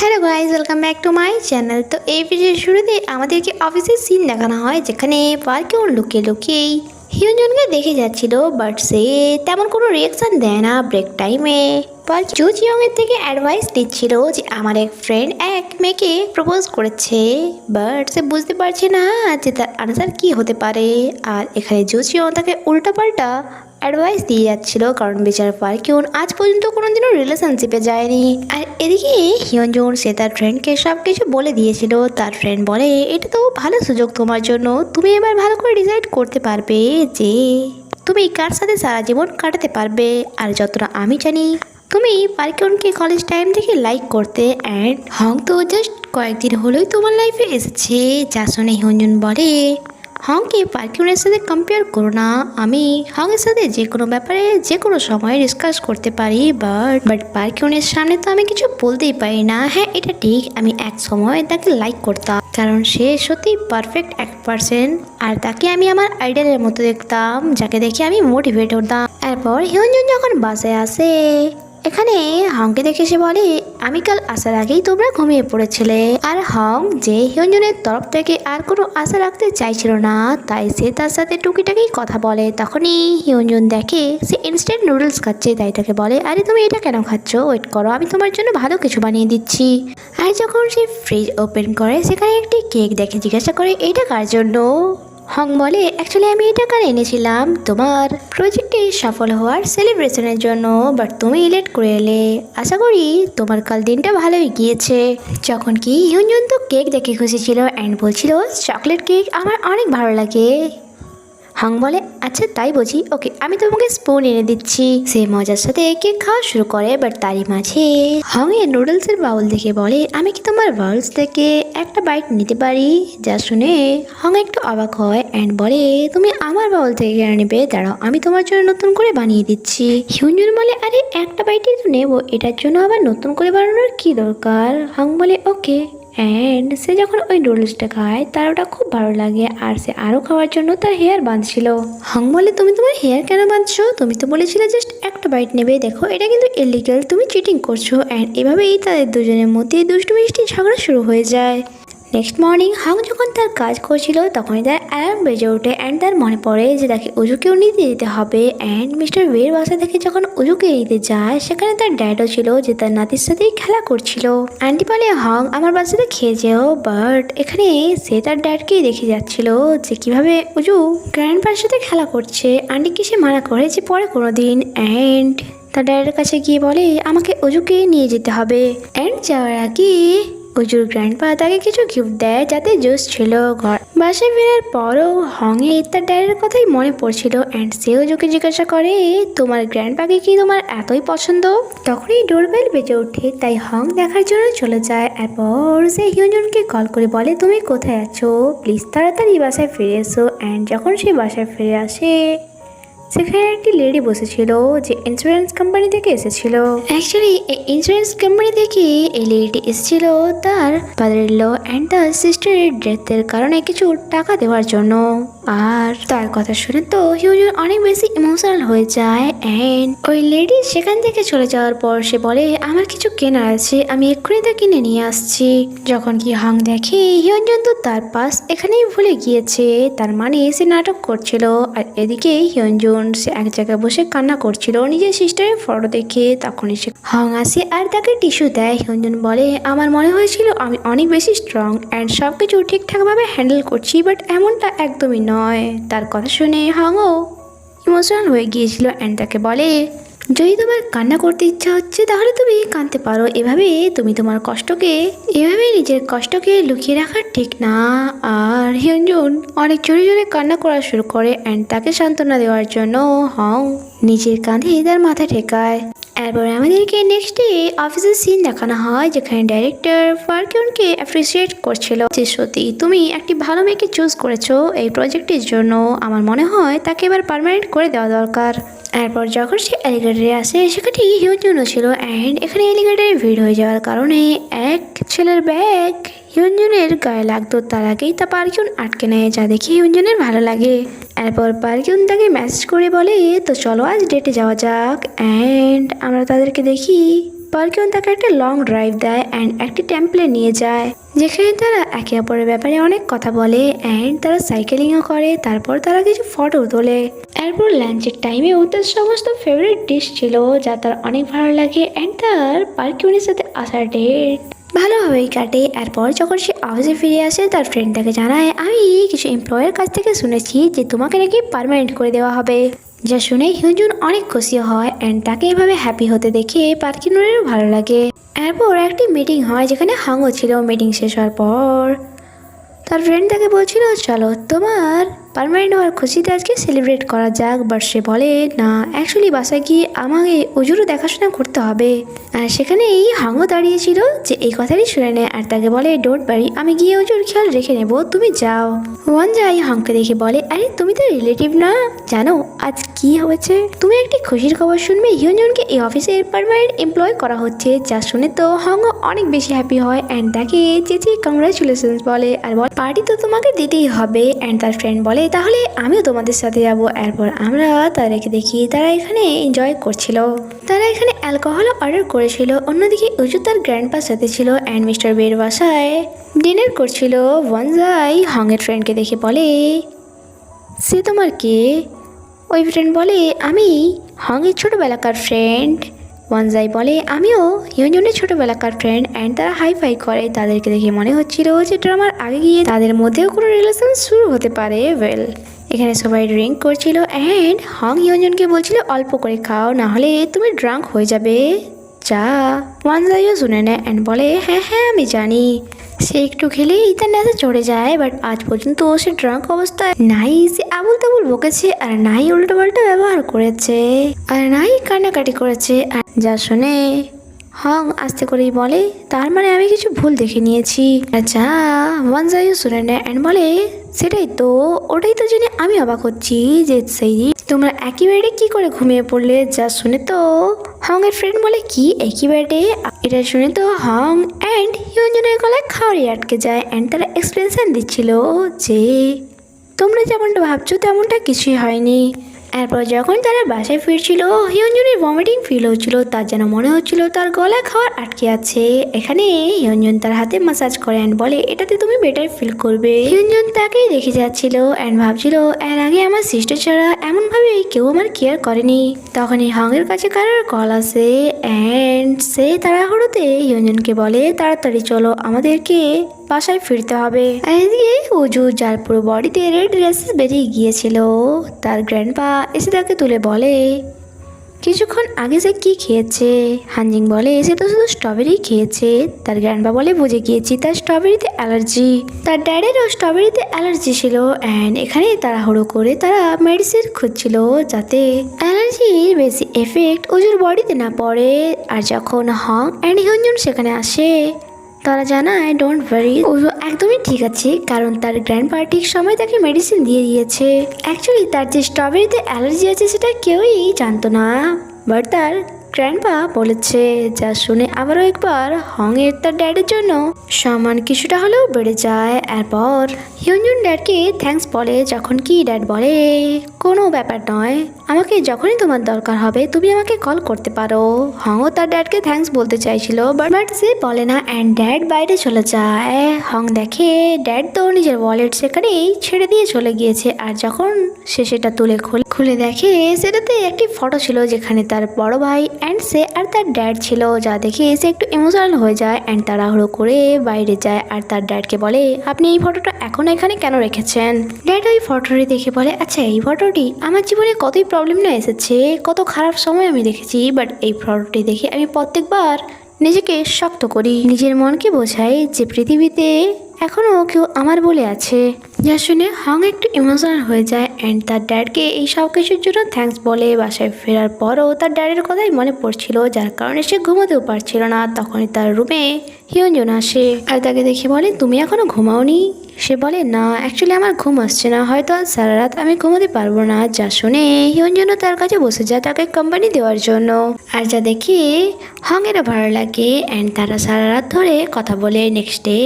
Hello guys, welcome back to my channel. তো এই ভিডিওর শুরুতে আমাদেরকে অফিসের সিন দেখানো হয়, যেখানে পার্কে ও লুকিয়ে লুকিয়েই হিউনজনকে দেখে যাচ্ছিল, বাট সে তেমন কোনো রিয়াকশন দেয় না। ব্রেক টাইমে পার্ক জো জিয়ংয়ের থেকে অ্যাডভাইস নিচ্ছিল যে আমার এক ফ্রেন্ড এক মেয়েকে প্রপোজ করেছে, বাট সে বুঝতে পারছে না যে তার আনসার কি হতে পারে। আর এখানে জো জিয়ং তাকে উল্টাপাল্টা অ্যাডভাইস দিয়ে যাচ্ছিল, কারণ বেচার পার্কিউন আজ পর্যন্ত কোনোদিনও রিলেশনশিপে যায়নি। আর এদিকে হিয়নজুন সে তার ফ্রেন্ডকে সব কিছু বলে দিয়েছিল। তার ফ্রেন্ড বলে, এটা তো ভালো সুযোগ তোমার জন্য, তুমি এবার ভালো করে ডিসাইড করতে পারবে যে তুমি কার সাথে সারা জীবন কাটাতে পারবে। আর যতটা আমি জানি তুমি পার্কিউনকে কলেজ টাইম থেকে লাইক করতে, অ্যান্ড হং তো জাস্ট কয়েকদিন হলোই তোমার লাইফে এসেছে। যা শুনে হিয়নজুন বলে, হংকে পার্কিউনের সাথে কম্পেয়ার করো না, আমি হংয়ের সাথে যে কোনো ব্যাপারে যে কোনো সময় ডিসকাস করতে পারি, বাট পার্কিউনের সামনে তো আমি কিছু বলতেই পারি না। হ্যাঁ, এটা ঠিক, আমি এক সময় তাকে লাইক করতাম, কারণ সে সত্যি পারফেক্ট এক পার্সন, আর তাকে আমি আমার আইডলের মতো দেখতাম, যাকে দেখে আমি মোটিভেট হতাম। এরপর হিয়নজুন যখন বাসায় আসে, এখানে হংকে দেখে সে বলে, আমি কাল আসার আগেই তোমরা ঘুমিয়ে পড়েছিলে। আর হং যে হিয়নজনের তরফ থেকে আর কোনো আশা রাখতে চাইছিল না, তাই সে তার সাথে টুকিটাকি কথা বলে। তখনই হিয়নজন দেখে সে ইনস্ট্যান্ট নুডলস খাচ্ছে, তাই তাকে বলে, আরে তুমি এটা কেন খাচ্ছ, ওয়েট করো, আমি তোমার জন্য ভালো কিছু বানিয়ে দিচ্ছি। আর যখন সে ফ্রিজ ওপেন করে, সেখানে একটি কেক দেখে জিজ্ঞাসা করে, এইটা কার জন্য। হং বলে, অ্যাকচুয়ালি আমি এটা কার এনেছিলাম তোমার প্রজেক্টে সফল হওয়ার সেলিব্রেশনের জন্য, বাট তুমি লেট করে এলে। আশা করি তোমার কাল দিনটা ভালোই গিয়েছে। যখন কি হিউনজুন তো কেক দেখে খুশি ছিল, অ্যান্ড বলছিল, চকলেট কেক আমার অনেক ভালো লাগে। হং বলে, আচ্ছা তাই বুঝি, ওকে আমি তোমাকে স্পুন এনে দিচ্ছি। সে মজার সাথে কেক খাওয়া শুরু করে, বাট তারই মাঝে হং এর নুডলসের বাউল দেখে বলে, আমি কি তোমার বাউলস থেকে একটা বাইট নিতে পারি। যা শুনে হং একটু অবাক হয়, অ্যান্ড বলে, তুমি আমার বাউল থেকে কেন নেবে, দাঁড়াও আমি তোমার জন্য নতুন করে বানিয়ে দিচ্ছি। হিউনজুন বলে, আরে একটা বাইটই তো নেবো, এটার জন্য আবার নতুন করে বানানোর কি দরকার। হং বলে, ওকে। অ্যান্ড সে যখন ওই নুডলসটা খায়, তার ওটা খুব ভালো লাগে, আর সে আরও খাওয়ার জন্য তার হেয়ার বাঁধছিল। হং বলে, তুমি তোমার হেয়ার কেন বাঁধছো, তুমি তো বলেছিলে জাস্ট একটা বাইট নেবে, দেখো এটা কিন্তু ইলিগাল, তুমি চিটিং করছো। অ্যান্ড এভাবেই তাদের দুজনের মধ্যে দুষ্টু মিষ্টি ঝগড়া শুরু হয়ে যায়। নেক্সট মর্নিং হং যখন তার কাজ করছিল, তখনই তার অ্যালার্ম বেজে ওঠে, অ্যান্ড তার মনে পড়ে যে তাকে উজুকেও নিতে যেতে হবে। অ্যান্ড মিস্টার ওয়ের বাসা থেকে যখন উজুকে নিতে যায়, সেখানে তার ড্যাডও ছিল, যে তার নাতির সাথেই খেলা করছিল। আন্টি বলে, হং আমার বাসাতে খেয়ে যেও, বাট এখানে সে তার ড্যাডকেই দেখে যাচ্ছিল যে কিভাবে উজু গ্র্যান্ডপার সাথে খেলা করছে। আন্টিকে সে মানা করে যে পরে কোনো দিন, অ্যান্ড তার ড্যাডের কাছে গিয়ে বলে, আমাকে উজুকে নিয়ে যেতে হবে। অ্যান্ড যাওয়ার আগে উজুর গ্র্যান্ডপা তাকে কিছু গিফট দেয়, যাতে জুস ছিল। বাসায় ফেরার পরও হংয়ে তার ড্যাডের কথাই মনে পড়ছিল, অ্যান্ড সে উজুকে জিজ্ঞাসা করে, তোমার গ্র্যান্ডপাকে কি তোমার এতই পছন্দ। তখনই ডোরবেল বেজে ওঠে, তাই হং দেখার জন্য চলে যায়। এরপর সে হিউনজুনকে কল করে বলে, তুমি কোথায় আছো, প্লিজ তাড়াতাড়ি বাসায় ফিরে এসো। অ্যান্ড যখন সে বাসায় ফিরে আসে, সেখানে একটি লেডি বসেছিল, যে ইন্স্যুরেন্স কোম্পানি থেকে এসেছিল। অ্যাকচুয়ালি এই ইন্স্যুরেন্স কোম্পানি থেকে এই লেডিটি এসেছিল তার ফাদার ল অ্যান্ড তার সিস্টারের ডেথের কারণে কিছু টাকা দেওয়ার জন্য। আর তার কথা শুনে তো হিউজন অনেক বেশি ইমোশনাল হয়ে যায়, অ্যান্ড ওই লেডি সেখান থেকে চলে যাওয়ার পর সে বলে, আমার কিছু কেনার আছে, আমি এক্ষুনি তা কিনে নিয়ে আসছি। যখন কি হং দেখে হিউজন তো তার পাস এখানেই ভুলে গিয়েছে, তার মানে সে নাটক করছিল। আর এদিকে হিউজন সে এক জায়গায় বসে কান্না করছিল নিজের সিস্টারের ফটো দেখে। তখনই সে হং আসে আর তাকে টিস্যু দেয়। হিউজন বলে, আমার মনে হয়েছিল আমি অনেক বেশি স্ট্রং অ্যান্ড সব কিছু ঠিকঠাকভাবে হ্যান্ডেল করছি, বাট এমনটা একদমই নয়। তার কথা শুনে হংও ইমোশনাল হয়ে গিয়েছিল, অ্যান্ড তাকে বলে, যদি তোমার কান্না করতে ইচ্ছা হচ্ছে তাহলে তুমি কাঁদতে পারো, এভাবে তুমি তোমার এভাবে নিজের কষ্টকে লুকিয়ে রাখা ঠিক না। আর হিউনজুন অনেক জোরে জোরে কান্না করা শুরু করে, অ্যান্ড তাকে সান্ত্বনা দেওয়ার জন্য হং নিজের কাঁধে তার মাথা ঠেকায়। এরপর আমাদেরকে নেক্সট ডে অফিসের সিন দেখানো হয়, যেখানে ডাইরেক্টর ফারকিউনকে অ্যাপ্রিসিয়েট করছিল, যে সত্যি তুমি একটি ভালো মেয়েকে চুজ করেছো এই প্রজেক্টের জন্য, আমার মনে হয় তাকে এবার পার্মানেন্ট করে দেওয়া দরকার। এরপর যখন সে এলিগেটরে আসে, সেখানে হিউনজুনও ছিল, অ্যান্ড এখানে এলিগেটরে ভিড় হয়ে যাওয়ার কারণে এক ছেলের ব্যাগ হিউনজুনের গায়ে লাগতো, তার আগেই তা পারকিউন আটকে নেয়, যা দেখে হিউনজুনের ভালো লাগে। এরপর পারকিউন তাকে মেসেজ করে বলে, তো চলো আজ ডেটে যাওয়া যাক। অ্যান্ড আমরা তাদেরকে দেখি পার্কিউন তাকে একটা লং ড্রাইভ দেয় অ্যান্ড একটি টেম্পলে নিয়ে যায়, যেখানে তারা একে অপরের ব্যাপারে অনেক কথা বলে অ্যান্ড তারা সাইকেলিংও করে। তারপর তারা কিছু ফটো তোলে। এরপর লাঞ্চের টাইমেও তার সমস্ত ফেভারিট ডিশ ছিল যা তার অনেক ভালো লাগে অ্যান্ড তার পার্কিউনের সাথে আসার ডেট ভালোভাবেই কাটে। এরপর যখন সে অফিসে ফিরে আসে তার ফ্রেন্ড তাকে জানায়, আমি কিছু এমপ্লয়ের কাছ থেকে শুনেছি যে তোমাকে নাকি পার্মানেন্ট করে দেওয়া হবে। যা শুনে হিউজুন অনেক খুশি হয় অ্যান্ড তাকে এভাবে হ্যাপি হতে দেখে পার্কিউনেরও ভালো লাগে। এরপর একটি মিটিং হয় যেখানে হাংও ছিল। মিটিং শেষ হওয়ার পর তার ফ্রেন্ড তাকে বলছিল, চলো তোমার পার্মানেন্ট হওয়ার খুশিতে আজকে সেলিব্রেট করা যাক। বাট সে বলে, না, অ্যাকচুয়ালি বাসায় গিয়ে আমাকে উজুরও দেখাশোনা করতে হবে। আর সেখানেই হাংও দাঁড়িয়েছিল যে এই কথাটি শুনে নেয় আর তাকে বলে, ডোন্ট ওয়ারি, আমি গিয়ে উজুর খেয়াল রেখে নেব, তুমি যাও। ওয়ান যাই হাংকে দেখে বলে, আরে তুমি তো রিলেটিভ না, জানো আজ কি হয়েছে? তুমি একটি খুশির খবর শুনবে, হিউজনকে এই অফিসের পার্মানেন্ট এমপ্লয় করা হচ্ছে। যা শুনে তো হাংও অনেক বেশি হ্যাপি হয় অ্যান্ড তাকে চেঁচিয়ে কংগ্রাচুলেশনস বলে আর বলে, পার্টি তো তোমাকে দিতেই হবে। অ্যান্ড তার ফ্রেন্ড বলে, তাহলে আমিও তোমাদের সাথে যাব। এরপর আমরা তাদেরকে দেখি তারা এখানে এনজয় করছিল। তারা এখানে অ্যালকোহল অর্ডার করেছিল। অন্যদিকে উজু তার গ্র্যান্ডপার সাথে ছিল অ্যান্ড মিস্টার বের বাসায় ডিনার করছিল। ওয়ানজাই হংয়ের ফ্রেন্ডকে দেখে বলে, সে তোমার কে? ওই ফ্রেন্ড বলে, আমি হংয়ের ছোটোবেলাকার ফ্রেন্ড। ওয়ানজাই বলে, আমিও হিউজনের ছোটোবেলাকার ফ্রেন্ড। অ্যান্ড তারা হাই ফাই করে। তাদেরকে দেখে মনে হচ্ছিল যে ড্রামার আগে গিয়ে তাদের মধ্যেও কোনো রিলেশন শুরু হতে পারে। এখানে সবাই ড্রিঙ্ক করছিল অ্যান্ড হং হিউজনকে বলছিল অল্প করে খাও, না হলে তুমি ড্রাঙ্ক হয়ে যাবে। যা ওয়ানজাইও শুনে নেয় অ্যান্ড বলে, হ্যাঁ হ্যাঁ আমি জানি। সে একটু খেলেই তার নেশা চড়ে যায়। বাট আজ পর্যন্ত সে ড্রাঙ্ক অবস্থায় নাই সে আবুল তাবুল বকেছে আর নাই উল্টো পাল্টা ব্যবহার করেছে আর নাই কান্নাকাটি করেছে। আর যা শুনে হং আস্তে করেই বলে, তার মানে আমি কিছু ভুল দেখে নিয়েছি। আর যা ওয়ানজাইও শুনে নেয় অ্যান্ড বলে, সেটাই তো, ওটাই তো জেনে আমি অবাক হচ্ছি যে সেই তোমরা একই বেডে কি করে ঘুমিয়ে পড়লে। যা শুনে তো হং এর ফ্রেন্ড বলে, কি একই বেডে? এটা শুনে তো হং অ্যান্ড হিউজনের গলায় খাওয়ারি আটকে যায় অ্যান্ড তারা এক্সপ্লেনেশন দিচ্ছিল যে তোমরা যেমনটা ভাবছো তেমনটা কিছুই হয়নি। এরপর যখন তারা বাসায় ফিরছিল হিউজনের ভমিটিং ফিল হচ্ছিল। তার যেন মনে হচ্ছিল তার গলায় খাওয়ার আটকে আছে। এখানে হিউজন তার হাতে ম্যাসাজ করে অ্যান্ড বলে, এটাতে তুমি বেটার ফিল করবে। হিউজন তাকেই দেখে যাচ্ছিল অ্যান্ড ভাবছিল, এর আগে আমার সিস্টার ছাড়া এমনভাবে কেউ আমার কেয়ার করেনি। তখনই হংয়ের কাছে কারোর কল আসে অ্যান্ড সে তাড়াহুড়োতে হিউজনকে বলে, তাড়াতাড়ি চলো, আমাদেরকে বাসায় ফিরতে হবে। এদিকে উজু, যার পুরো বডিতে রেড রেসেস বেরিয়ে গিয়েছিল, তার গ্র্যান্ডপা এসে তাকে তুলে বলে, কিছুক্ষণ আগে সে কি খেয়েছে? হানজিং বলে, সে তো শুধু স্ট্রবেরি খেয়েছে। তার গ্র্যান্ডপা বলে, বুঝে গিয়েছি, তার স্ট্রবেরিতে অ্যালার্জি। তার ড্যাডেরও স্ট্রবেরিতে অ্যালার্জি ছিল অ্যান্ড এখানে তাড়াহুড়ো করে তারা মেডিসিন খুঁজছিল যাতে অ্যালার্জির বেশি এফেক্ট উজুর বডিতে না পড়ে। আর যখন হং অ্যান্ড হিউজন সেখানে আসে তারা জানায়, ডোন্ট ওয়ারি, ও একদমই ঠিক আছে, কারণ তার গ্র্যান্ডপা ঠিক সময় তাকে মেডিসিন দিয়ে দিয়েছে। অ্যাকচুয়ালি তার যে স্ট্রবেরিতে অ্যালার্জি আছে সেটা কেউই জানতো না, বাট তার গ্র্যান্ডপা বলেছে। যা শুনে আবারও একবার হংয়ের তার ড্যাডের জন্য সম্মান কিছুটা হলেও বেড়ে যায়। এরপর হিউজন ড্যাডকে থ্যাঙ্কস বলে, যখন কি ড্যাড বলে, কোনো ব্যাপার নয়, আমাকে যখনই তোমার দরকার হবে তুমি আমাকে কল করতে পারো। হংও তার ড্যাডকে থ্যাঙ্কস বলতে চাইছিল বাট সে বলে না অ্যান্ড ড্যাড বাইরে চলে যায়। হং দেখে ড্যাড তো নিজের ওয়ালেট সেখানেই ছেড়ে দিয়ে চলে গিয়েছে। আর যখন সে সেটা খুলে দেখে সেটাতে একটি ফটো ছিল যেখানে তার বড় ভাই অ্যান্ড সে আর তার ড্যাড ছিল। যা দেখে সে একটু ইমোশনাল হয়ে যায় অ্যান্ড তাড়াহুড়ো করে বাইরে যায় আর তার ড্যাডকে বলে, আপনি এই ফটোটা এখন এখানে কেন রেখেছেন? ড্যাড ওই ফটোটি দেখে বলে, আচ্ছা এই ফটোটি আমার জীবনে কতই প্রবলেম না এসেছে, কত খারাপ সময় আমি দেখেছি, বাট এই ফটোটি দেখে আমি প্রত্যেকবার নিজেকে শক্ত করি, নিজের মনকে বোঝাই যে পৃথিবীতে এখনও কেউ আমার বলে আছে। যা শুনে হং একটু ইমোশনাল হয়ে যায় অ্যান্ড তার ড্যাডকে এই সব কিছুর জন্য থ্যাঙ্কস বলে। বাসায় ফেরার পরও তার ড্যাডের কথাই মনে পড়ছিল, যার কারণে সে ঘুমোতেও পারছিল না। তখনই তার রুমে হিউজন আসে আর তাকে দেখে বলে, তুমি এখনো ঘুমাওনি? সে বলে, না, অ্যাকচুয়ালি আমার ঘুম আসছে না, হয়তো আজ সারা রাত আমি ঘুমোতে পারবো না। যা শুনে হিউজনও তার কাছে বসে যায় তাকে কোম্পানি দেওয়ার জন্য। আর যা দেখে হংয়েরও ভালো লাগে অ্যান্ড তারা সারা রাত ধরে কথা বলে। নেক্সট ডে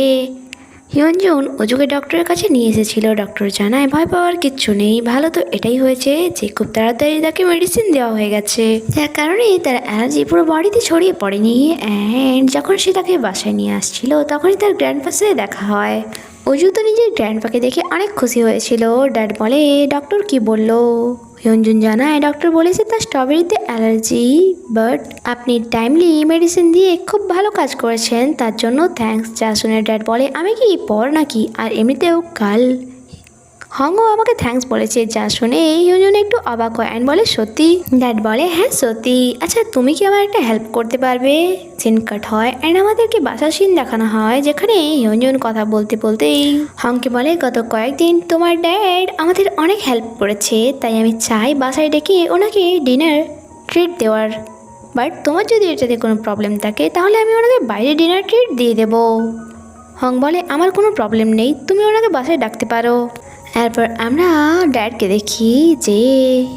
হিয়নজুন অজুকে ডক্টরের কাছে নিয়ে এসেছিল। ডক্টর জানায় ভয় পাওয়ার কিচ্ছু নেই, ভালো তো এটাই হয়েছে যে খুব তাড়াতাড়ি তাকে মেডিসিন দেওয়া হয়ে গেছে, যার কারণে তার অ্যালার্জি পুরো বডিতে ছড়িয়ে পড়েনি। অ্যান্ড যখন সে তাকে বাসায় নিয়ে আসছিল তখনই তার গ্র্যান্ডপার সাথে দেখা হয়। অজু তো নিজের গ্র্যান্ডপাকে দেখে অনেক খুশি হয়েছিল। ড্যাড বলে ডক্টর কি বললো? হিয়নজুন জানায় ডক্টর বলেছে তার স্ট্রবেরিতে অ্যালার্জি, বাট আপনি টাইমলি মেডিসিন দিয়ে খুব ভালো কাজ করেছেন, তার জন্য থ্যাঙ্কস। যা শুনে ড্যাড বলে আমি কি পর নাকি, আর এমনিতেও কাল হংও আমাকে থ্যাঙ্কস বলেছে। যা শুনে হিয়নজুন একটু অবাক হয় অ্যান্ড বলে সত্যি? ড্যাড বলে হ্যাঁ সত্যি। আচ্ছা তুমি কি আমার একটা হেল্প করতে পারবে? সিন কাট হয় অ্যান্ড আমাদেরকে বাসার সিন দেখানো হয় যেখানে হিয়নজুন কথা বলতে বলতেই হংকে বলে গত কয়েকদিন তোমার ড্যাড আমাদের অনেক হেল্প করেছে, তাই আমি চাই বাসায় ডেকে ওনাকে ডিনার ট্রিট দেওয়ার। বাট তোমার যদি এটাতে কোনো প্রবলেম থাকে তাহলে আমি ওনাকে বাইরে ডিনার ট্রিট দিয়ে দেবো। হং বলে আমার কোনো প্রবলেম নেই, তুমি ওনাকে বাসায় ডাকতে পারো। এরপর আমরা ড্যাডকে দেখি যে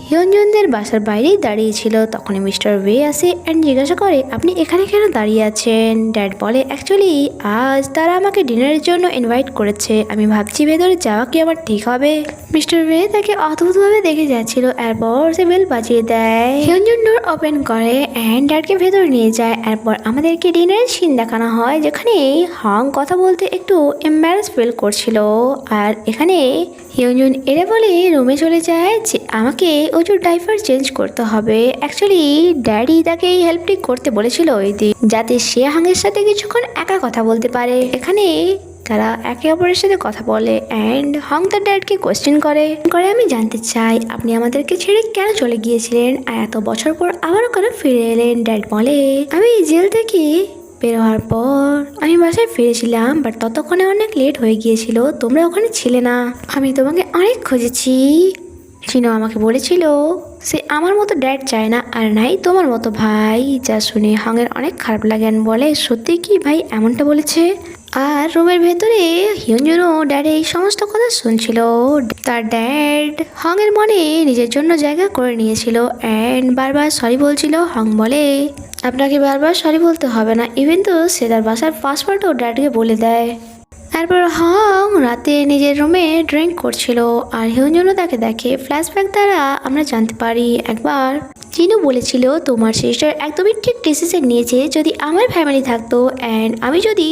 হিয়নজুনদের বাসার বাইরেই দাঁড়িয়েছিল। তখনই মিস্টার ওয়ে আসে অ্যান্ড জিজ্ঞাসা করে আপনি এখানে কেন দাঁড়িয়ে আছেন? ড্যাড বলে অ্যাকচুয়ালি আজ তারা আমাকে ডিনারের জন্য ইনভাইট করেছে, আমি ভাবছি ভেতরে যাওয়া কি আমার ঠিক হবে। মিস্টার ওয়ে তাকে অদ্ভুতভাবে দেখে যাচ্ছিল। এরপর সে বেল বাজিয়ে দেয়। হিয়নজুন ডোর ওপেন করে অ্যান্ড ড্যাডকে ভেতরে নিয়ে যায়। এরপর আমাদেরকে ডিনারের সিন দেখানো হয় যেখানে হং কথা বলতে একটু এম্বারেস ফিল করছিল। আর এখানে হিয়নজুন এরে বলে রুমে চলে যায় যে আমাকে ওজুর ডাইপার চেঞ্জ করতে হবে। অ্যাকচুয়ালি ড্যাডি তাকে এই হেল্পটি করতে বলেছিল ওই দিন, যাতে সে হাঙের সাথে কিছুক্ষণ একা কথা বলতে পারে। এখানে তারা একে অপরের সাথে কথা বলে অ্যান্ড হং তার ড্যাডকে কোয়েশ্চেন করে আমি জানতে চাই আপনি আমাদেরকে ছেড়ে কেন চলে গিয়েছিলেন আর এত বছর পর আবারও কেন ফিরে এলেন? ড্যাড বলে আমি জেল থেকে বের হওয়ার পর আমি বাসায় ফিরেছিলাম, বাট ততক্ষণে অনেক লেট হয়ে গিয়েছিল, তোমরা ওখানে ছিলে না। আমি তোমাকে অনেক খুঁজেছি। চিনো আমাকে বলেছিল সে আমার মতো ড্যাড চায় না আর নাই তোমার মতো ভাই। যা শুনে হংয়ের অনেক খারাপ লাগে বলে সত্যি কি ভাই এমনটা বলেছে? আর রুমের ভেতরে হিয়নজুনও ড্যাডের এই সমস্ত কথা শুনছিল। তার ড্যাড হংয়ের মনে নিজের জন্য জায়গা করে নিয়েছিল অ্যান্ড বারবার সরি বলছিল। হং বলে আপনাকে বারবার সরি বলতে হবে না, ইভেন তো সে তার বাসার পাসওয়ার্ডও ড্যাডকে বলে দেয়। তারপর হং রাতে নিজের রুমে ড্রিঙ্ক করছিল আর হিয়নজুনও তাকে দেখে। ফ্ল্যাশব্যাক দ্বারা আমরা জানতে পারি একবার চিনু বলেছিল তোমার সিস্টার একদমই ঠিক ডিসিশন নিয়েছে, যদি আমার ফ্যামিলি থাকতো অ্যান্ড আমি যদি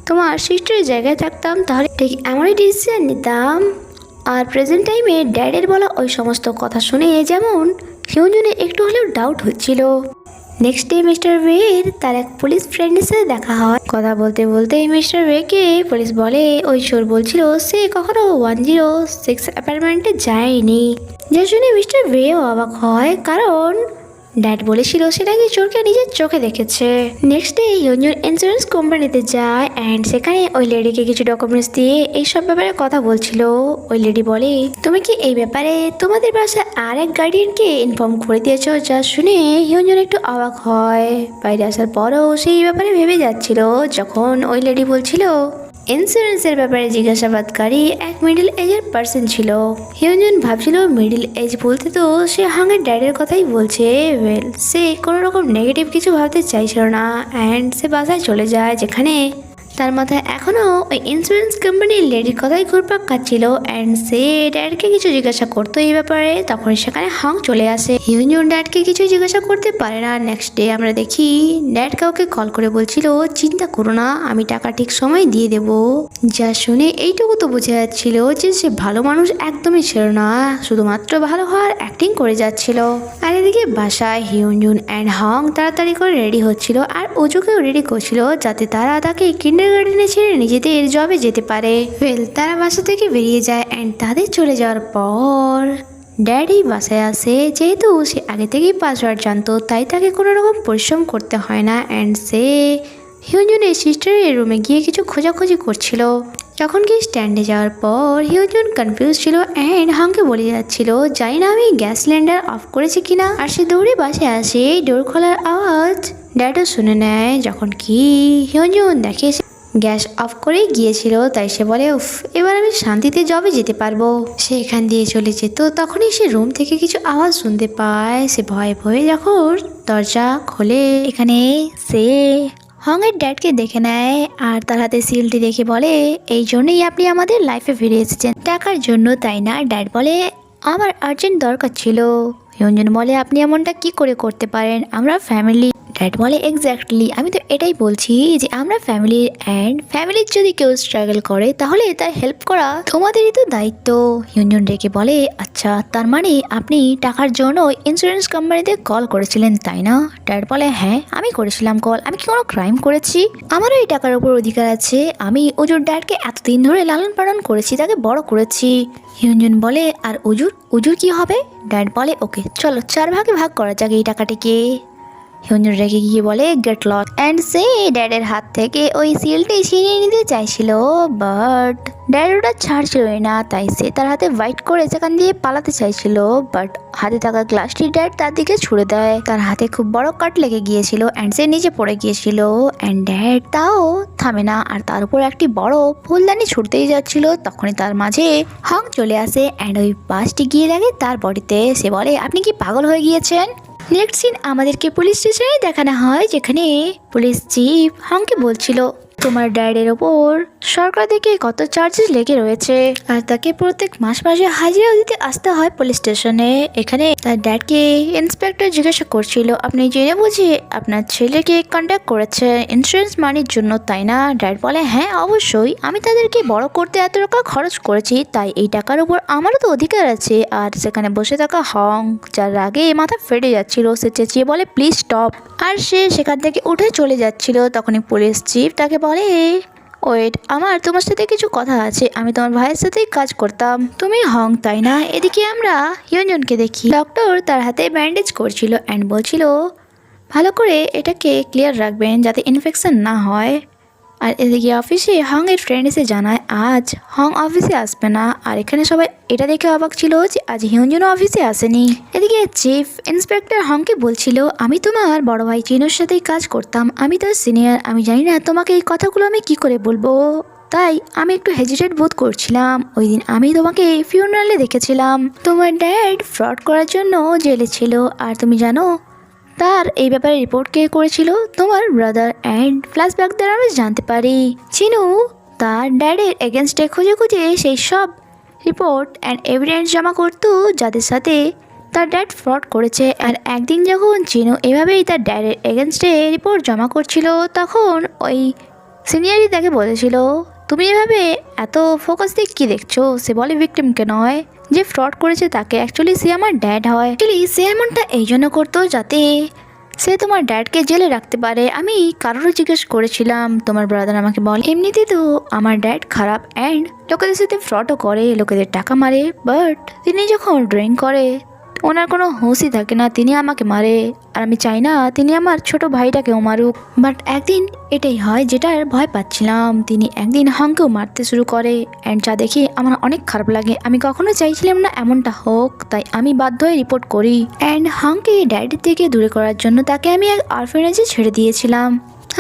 তোমার সিস্টারের জায়গায় থাকতাম তাহলে ঠিক এমনই ডিসিশন নিতাম। আর প্রেজেন্ট টাইমে ড্যাডের বলা ওই সমস্ত কথা শুনে যেমন হিয়নজুনের একটু হলেও ডাউট হচ্ছিল। নেক্সট ডে মিস্টার ওয়ের তার এক পুলিশ ফ্রেন্ডের সাথে দেখা হয়। কথা বলতে বলতে মিস্টার ওয়েকে পুলিশ বলে ওই চোর বলছিল সে কখনো 106 অ্যাপার্টমেন্টে যায়নি। যা শুনে মিস্টার ওয়েও অবাক হয়, কারণ ড্যাড বলেছিল সে নাকি চোরকে নিজের চোখে দেখেছে। নেক্সট ডে হিয়নজুন ইন্স্যুরেন্স কোম্পানিতে যায় অ্যান্ড সেখানে ওই লেডিকে কিছু ডকুমেন্টস দিয়ে এইসব ব্যাপারে কথা বলছিল। ওই লেডি বলে তুমি কি এই ব্যাপারে তোমাদের বাসায় আর এক গার্ডিয়ানকে ইনফর্ম করে দিয়েছো? যা শুনে হিয়নজুন একটু অবাক হয়। বাইরে আসার পরও সেই ব্যাপারে ভেবে যাচ্ছিল যখন ওই লেডি বলছিল ইন্স্যুরেন্সের ব্যাপারে জিজ্ঞাসাবাদকারী এক মিডল এজের পার্সন ছিল। হিয়নজুন ভাবছিল মিডল এজ বলতে তো সে হাঙের ড্যাডের কথাই বলছে। ওয়েল সে কোনো রকম নেগেটিভ কিছু ভাবতে চাইছিল না অ্যান্ড সে বাসায় চলে যায়, যেখানে তার মাথায় এখনও ওই ইন্স্যুরেন্স কোম্পানির লেডির কথাই ঘুরপাক খাচ্ছিল অ্যান্ড সে ড্যাডকে কিছু জিজ্ঞাসা করতো এই ব্যাপারে। তখন সেখানে হং চলে আসে। হিয়নজুন ড্যাডকে কিছু জিজ্ঞাসা করতে পারে না। নেক্সট ডে আমরা দেখি ড্যাড কাউকে কল করে বলছিল চিন্তা করো না, আমি টাকা ঠিক সময় দিয়ে দেব। যা শুনে এইটুকু তো বোঝা যাচ্ছিল যে সে ভালো মানুষ একদমই ছিল না, শুধুমাত্র ভালো হওয়ার অ্যাক্টিং করে যাচ্ছিল। আর এদিকে বাসায় হিয়নজুন অ্যান্ড হং তাড়াতাড়ি করে রেডি হচ্ছিল আর ওজুকেও রেডি করছিল যাতে তারা তাকে কিন্ডারগার্টেনে ছেড়ে নিজেদের জবে যেতে পারে। ওয়েল তারা বাসা থেকে বেরিয়ে যায় অ্যান্ড তাদের চলে যাওয়ার পর ড্যাডি বাসায় আসে। যেহেতু সে আগে থেকেই পাসওয়ার্ড জানতো তাই তাকে কোনো রকম পরিশ্রম করতে হয় না অ্যান্ড সে হিয়নজুনের সিস্টারের রুমে গিয়ে কিছু খোঁজাখুঁজি করছিল। যখন কি স্ট্যান্ডে যাওয়ার পর হিয়নজুন কনফিউজ ছিল অ্যান্ড হাংকে বলে যাচ্ছিল জানি না আমি গ্যাস সিলিন্ডার অফ করেছি কিনা। আর সে দৌড়ে বাসায় আসে, ডোর খোলার আওয়াজ ড্যাডও শুনে নেয়। যখন কি হিয়নজুন দেখে গ্যাস অফ করেই গিয়েছিল, তাই সে বলে উফ এবার আমি শান্তিতে জবে যেতে পারবো। সে এখান দিয়ে চলে যেত, তখনই সে রুম থেকে কিছু আওয়াজ শুনতে পায়। সে ভয়ে ভয়ে যখন দরজা খোলে এখানে সে হংয়ের ড্যাডকে দেখে নেয় আর তার হাতে সিলটি দেখে বলে, এই জন্যই আপনি আমাদের লাইফে ফিরে এসেছেন, টাকার জন্য তাই না? ড্যাড বলে, আমার আর্জেন্ট দরকার ছিল। হিউনজুন বলে, আপনি এমনটা কি করে করতে পারেন, আমরা ফ্যামিলি। ড্যাড বলে, এক্স্যাক্টলি, আমি তো এটাই বলছি যে আমরা ফ্যামিলির, অ্যান্ড ফ্যামিলির যদি কেউ স্ট্রাগল করে তাহলে তার হেল্প করা তোমাদেরই তো দায়িত্ব। হিউনজুন রেখে বলে, আচ্ছা, তার মানে আপনি টাকার জন্য ইন্স্যুরেন্স কোম্পানিতে কল করেছিলেন তাই না? ড্যাড বলে, হ্যাঁ আমি করেছিলাম কল, আমি কি কোনো ক্রাইম করেছি? আমারও এই টাকার উপর অধিকার আছে, আমি ওজুর ড্যাডকে এতদিন ধরে লালন পালন করেছি, তাকে বড় করেছি। হিউনজুন বলে, আর উজুর কি হবে? ড্যাড বলে, ওকে চলো 4 ভাগে ভাগ করা যাক এই টাকাটিকে। হিউনজুন রেগে গিয়ে বলে, গেট লস, অ্যান্ড সে ড্যাডের হাত থেকে ওই সিলটি ছিনিয়ে নিতে চাইছিল, বাট ড্যাড ওটা ছাড়ছিলই না, তাই সে তার হাতে হোয়াইট করে সেখান দিয়ে পালাতে চাইছিল, বাট হাতে থাকা গ্লাসটি ড্যাড তার দিকে ছুড়ে দেয়। তার হাতে খুব বড় কাট লেগে গিয়েছিল অ্যান্ড সে নিচে পড়ে গিয়েছিল, অ্যান্ড ড্যাড তাও থামে না আর তার উপর একটি বড় ফুলদানি ছুটতেই যাচ্ছিল। তখনই তার মাঝে হং চলে আসে অ্যান্ড ওই বাসটি গিয়ে লাগে তার বডিতে। সে বলে, আপনি কি পাগল হয়ে গিয়েছেন? নেক্সট সিন আমাদেরকে পুলিশ স্টেশনে দেখানো হয়, যেখানে পুলিশ চিফ হংকে বলছিল, তোমার ড্যাডের ওপর সরকার থেকে কত চার্জেস লেগে রয়েছে আর তাকে প্রত্যেক মাসে হাজিরা দিতে আসতে হয় পুলিশ স্টেশনে। এখানে তার ড্যাডকে ইন্সপেক্টর জিজ্ঞাসা করছিল, আপনি জেনে বুঝে আপনার ছেলেকে কন্ট্যাক্ট করেছে ইন্স্যুরেন্স মানির জন্য তাই না? ড্যাড বলে, হ্যাঁ অবশ্যই, আমি তাদেরকে বড় করতে এত টাকা খরচ করেছি, তাই এই টাকার উপর আমারও তো অধিকার আছে। আর সেখানে বসে থাকা হং, যার আগে মাথা ফেটে যাচ্ছিল, সে চেঁচিয়ে বলে, প্লিজ স্টপ। আর সে সেখান থেকে উঠে চলে যাচ্ছিল। তখনই পুলিশ চিফ তাকে বলে, ওয়েট, আমার তোমার সাথে কিছু কথা আছে, আমি তোমার ভাইয়ের সাথেই কাজ করতাম, তুমি হং তাই না? এদিকে আমরা হিউনজুনকে দেখি, ডক্টর তার হাতে ব্যান্ডেজ করছিল অ্যান্ড বলছিল, ভালো করে এটাকে ক্লিয়ার রাখবেন যাতে ইনফেকশন না হয়। আর এদিকে অফিসে হং এর ফ্রেন্ড এসে জানায় আজ হং অফিসে আসবে না, আর এখানে সবাই এটা দেখে অবাক ছিল যে আজ হিউনজুনও অফিসে আসেনি। এদিকে চিফ ইন্সপেক্টর হংকে বলছিল, আমি তোমার বড় ভাই চিনোর সাথেই কাজ করতাম, আমি তার সিনিয়র, আমি জানি না তোমাকে এই কথাগুলো আমি কি করে বলবো, তাই আমি একটু হেজিটেট বোধ করছিলাম। ওই দিন আমি তোমাকে ফিউনারালে দেখেছিলাম, তোমার ড্যাড ফ্রড করার জন্য জেলে ছিল, আর তুমি জানো তার এই ব্যাপারে রিপোর্ট কে করেছিল? তোমার ব্রাদার। অ্যান্ড ফ্ল্যাশব্যাক দ্বারা আমি জানতে পারি চিনু তার ড্যাডের এগেনস্টে খুঁজে খুঁজে সেই সব রিপোর্ট অ্যান্ড এভিডেন্স জমা করতো যাদের সাথে তার ড্যাড ফ্রড করেছে। আর একদিন যখন চিনু এভাবেই তার ড্যাডের এগেনস্টে রিপোর্ট জমা করছিল, তখন ওই সিনিয়রই তাকে বলেছিল, তুমি এভাবে এত ফোকাস দিয়ে কী দেখছো? সে বলে, ভিকটিমকে নয়, যে ফ্রড করেছে তাকে। অ্যাকচুয়ালি সে আমার ড্যাড হয়। অ্যাকচুয়ালি সে এমনটা এই জন্য করতো যাতে সে তোমার ড্যাডকে জেলে রাখতে পারে। আমি কারোরও জিজ্ঞেস করেছিলাম, তোমার ব্রাদার আমাকে বলে, এমনিতে তো আমার ড্যাড খারাপ অ্যান্ড লোকেদের সাথে ফ্রডও করে, লোকেদের টাকা মারে, বাট তিনি যখন ড্রিঙ্ক করে ওনার কোনো হুঁশই থাকে না, তিনি আমাকে মারে। আর আমি চাই না তিনি আমার ছোট ভাইটাকেও মারুক। বাট একদিন এটাই হয় যেটার ভয় পাচ্ছিলাম, তিনি একদিন হংকেও মারতে শুরু করে অ্যান্ড যা দেখে আমার অনেক খারাপ লাগে। আমি কখনো চাইছিলাম না এমনটা হোক, তাই আমি বাধ্য হয়ে রিপোর্ট করি অ্যান্ড হংকে ড্যাডির থেকে দূরে করার জন্য তাকে আমি এক অরফেনেজে ছেড়ে দিয়েছিলাম।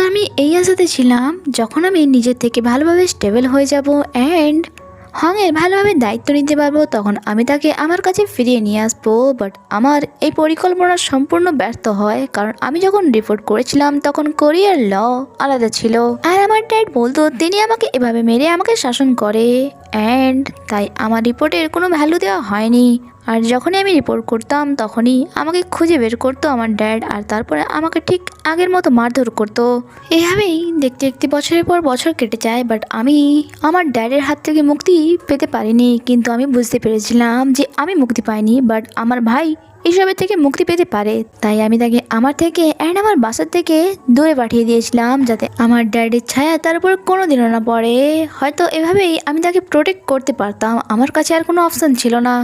আমি এই আশাতে ছিলাম যখন আমি নিজের থেকে ভালোভাবে স্টেবল হয়ে যাব অ্যান্ড হংয়ের ভালোভাবে দায়িত্ব নিতে পারবো, তখন আমি তাকে আমার কাছে ফিরিয়ে নিয়ে আসবো। বাট আমার এই পরিকল্পনা সম্পূর্ণ ব্যর্থ হয়, কারণ আমি যখন রিপোর্ট করেছিলাম তখন কোরিয়ার ল আলাদা ছিল, আর আমার ড্যাড বলতো তিনি আমাকে এভাবে মেরে আমাকে শাসন করে, অ্যান্ড তাই আমার রিপোর্টের কোনো ভ্যালু দেওয়া হয়নি। আর যখনই আমি রিপোর্ট করতাম তখনই আমাকে খুঁজে বের করতো আমার ড্যাড, আর তারপরে আমাকে ঠিক আগের মতো মারধর করতো। এভাবেই দেখতে দেখতে বছরের পর বছর কেটে যায়, বাট আমি আমার ড্যাডের হাত থেকে মুক্তি পেতে পারিনি। কিন্তু আমি বুঝতে পেরেছিলাম যে আমি মুক্তি পাইনি, বাট আমার ভাই এসবের থেকে মুক্তি পেতে পারে, তাই আমি তাকে আমার থেকে অ্যান্ড আমার বাসার থেকে দূরে পাঠিয়ে দিয়েছিলাম, যাতে আমার ড্যাডির ছায়া তার উপর কোনোদিনও না পড়ে। হয়তো এভাবেই আমি তাকে প্রোটেক্ট করতে পারতাম, আমার কাছে আর কোনো অপশান ছিল না।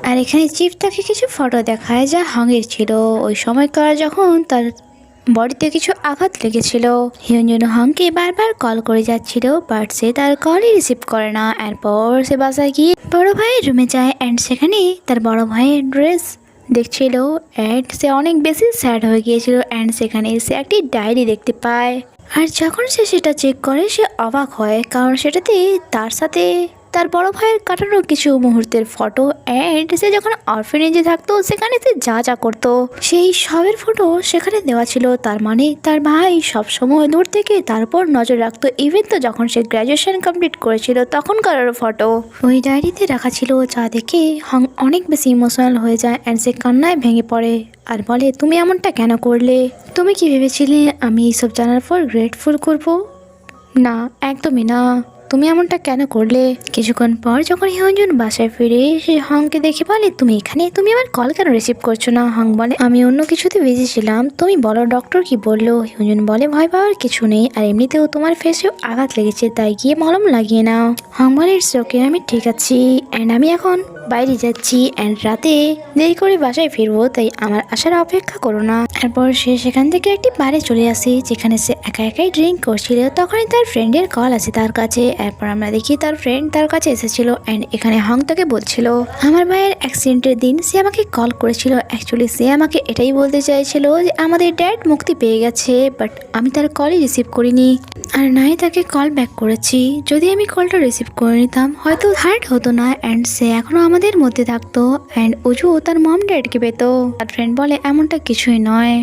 আর এখানে চিফ তাকে কিছু ফটো দেখায় যা হংয়ের ছিল ওই সময়কার, যখন তার বডিতে কিছু আঘাত লেগেছিল। হিউনজুন হংকে বারবার কল করে যাচ্ছিল, বাট সে তার কলই রিসিভ করে না। এরপর সে বাসায় গিয়ে বড় ভাইয়ের রুমে যায় অ্যান্ড সেখানে তার বড় ভাইয়ের ড্রেস দেখছিল অ্যান্ড সে অনেক বেশি স্যাড হয়ে গিয়েছিল। অ্যান্ড সেখানে সে একটি ডায়েরি দেখতে পায়, আর যখন সে সেটা চেক করে সে অবাক হয়, কারণ সেটাতে তার সাথে তার বড় ভাইয়ের কাটানো কিছু মুহূর্তের ফটো অ্যান্ড সে যখন অরফেনেজে থাকতো সেখানে সে যা যা করতো সেই সবের ফটো সেখানে দেওয়া ছিল। তার মানে তার ভাই সবসময় দূর থেকে তার উপর নজর রাখতো। ইভেন তো যখন সে গ্র্যাজুয়েশন কমপ্লিট করেছিল তখনকার ফটো ওই ডায়েরিতে রাখা ছিল, যা দেখে হং অনেক বেশি ইমোশনাল হয়ে যায় অ্যান্ড সে কান্নায় ভেঙে পড়ে আর বলে, তুমি এমনটা কেন করলে? তুমি কি ভেবেছিলে আমি এইসব জানার পর গ্রেটফুল করবো? না, একদমই না। তুমি এমনটা কেন করলে? কিছুক্ষণ পর যখন হিয়ঞ্জুন বাসায় ফিরে সে হংকে দেখে বলে, তুমি এখানে? তুমি আমার কল কেন রিসিভ করছো না? হং বলে, আমি অন্য কিছুতে বিজি ছিলাম। তুমি বলো ডক্টর কি বললো? হিয়ঞ্জুন বলে, ভয় পাওয়ার কিছু নেই, আর এমনিতেও তোমার ফেসেও আঘাত লেগেছে, তাই গিয়ে মলম লাগিয়ে নাও। হং বলে, ইটস ওকে, আমি ঠিক আছি অ্যান্ড আমি এখন বাইরে যাচ্ছি অ্যান্ড রাতে দেরি করে বাসায় ফিরবো, তাই আমার আসার অপেক্ষা করো না। তারপর সে সেখান থেকে একটি বারে চলে আসে যেখানে সে একা একাই ড্রিঙ্ক করছিল। তখনই তার ফ্রেন্ডের কল আসে তার কাছে। এরপর আমরা দেখি তার ফ্রেন্ড তার কাছে এসেছিল অ্যান্ড এখানে হং তাকে বলছিল আমার ভাইয়ের অ্যাক্সিডেন্টের দিন সে আমাকে কল করেছিল। অ্যাকচুয়ালি সে আমাকে এটাই বলতে চাইছিল যে আমাদের ড্যাড মুক্তি পেয়ে গেছে, বাট আমি তার কলই রিসিভ করিনি আর নাই তাকে কল ব্যাক করেছি। যদি আমি কলটা রিসিভ করে নিতাম হয়তো হার্ট হতো না অ্যান্ড সে এখনো আমাদের মধ্যে থাকতো অ্যান্ড উজু তার মম ড্যাডকে পেত। তার ফ্রেন্ড বলে, এমনটা কিছুই নয়।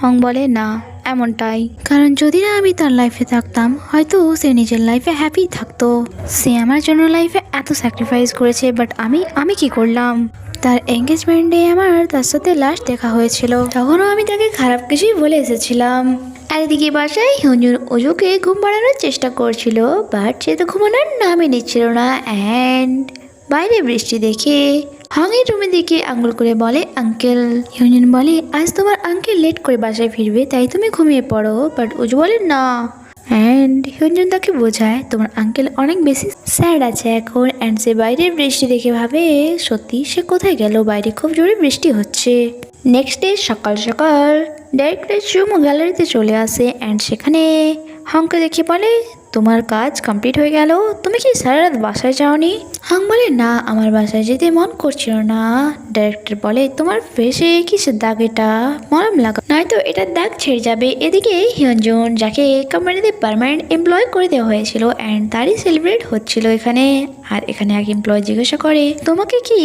হং বলে, না এমনটাই, কারণ যদি না আমি তার লাইফে থাকতাম হয়তো সে নিজের লাইফে হ্যাপি থাকতো। সে আমার জন্য লাইফে এত স্যাক্রিফাইস করেছে, বাট আমি কি করলাম? তার এঙ্গেজমেন্টে আমার তার সাথে লাস্ট দেখা হয়েছিল, তখনও আমি তাকে খারাপ কিছুই বলে এসেছিলাম। আর এদিকে বাসায় হিয়ঞ্জুন ওজুকে ঘুম পাড়ানোর চেষ্টা করছিল, বাট সে তো ঘুমানোর নামই নিচ্ছিল না। অ্যান্ড বাইরে বৃষ্টি দেখে হংয়ের রুমের দিকে আঙুল করে বলে, আঙ্কেল। হিয়ঞ্জুন বলে, আজ তোমার আঙ্কেল লেট করে বাসায় ফিরবে, তাই তুমি ঘুমিয়ে পড়ো। বাট ওজু বলে, না। অ্যান্ড হিয়ঞ্জুন তাকে বোঝায় তোমার আঙ্কেল অনেক বেশি স্যাড আছে এখন। অ্যান্ড সে বাইরের বৃষ্টি দেখে ভাবে, সত্যি সে কোথায় গেল? বাইরে খুব জোরে বৃষ্টি হচ্ছে। নেক্সট ডে সকাল সকাল ডাইরেক্টর চুমো গ্যালারিতে চলে আসে অ্যান্ড সেখানে হংকে দেখে বলে, তোমার কাজ কমপ্লিট হয়ে গেল, তুমি কি সারা রাত বাসায় যাওনি? হং বলে, না আমার বাসায় যেতে মন করছিল না। ডাইরেক্টর বলে, তোমার ফেসে কিসের দাগ? এটা মলম লাগা, নয়তো এটার দাগ ছেড়ে যাবে। এদিকে হিয়ঞ্জুন, যাকে কোম্পানিতে পার্মানেন্ট এমপ্লয় করে দেওয়া হয়েছিল অ্যান্ড তারই সেলিব্রেট হচ্ছিল এখানে। আর এখানে এক এমপ্লয় জিজ্ঞাসা করে, তোমাকে কি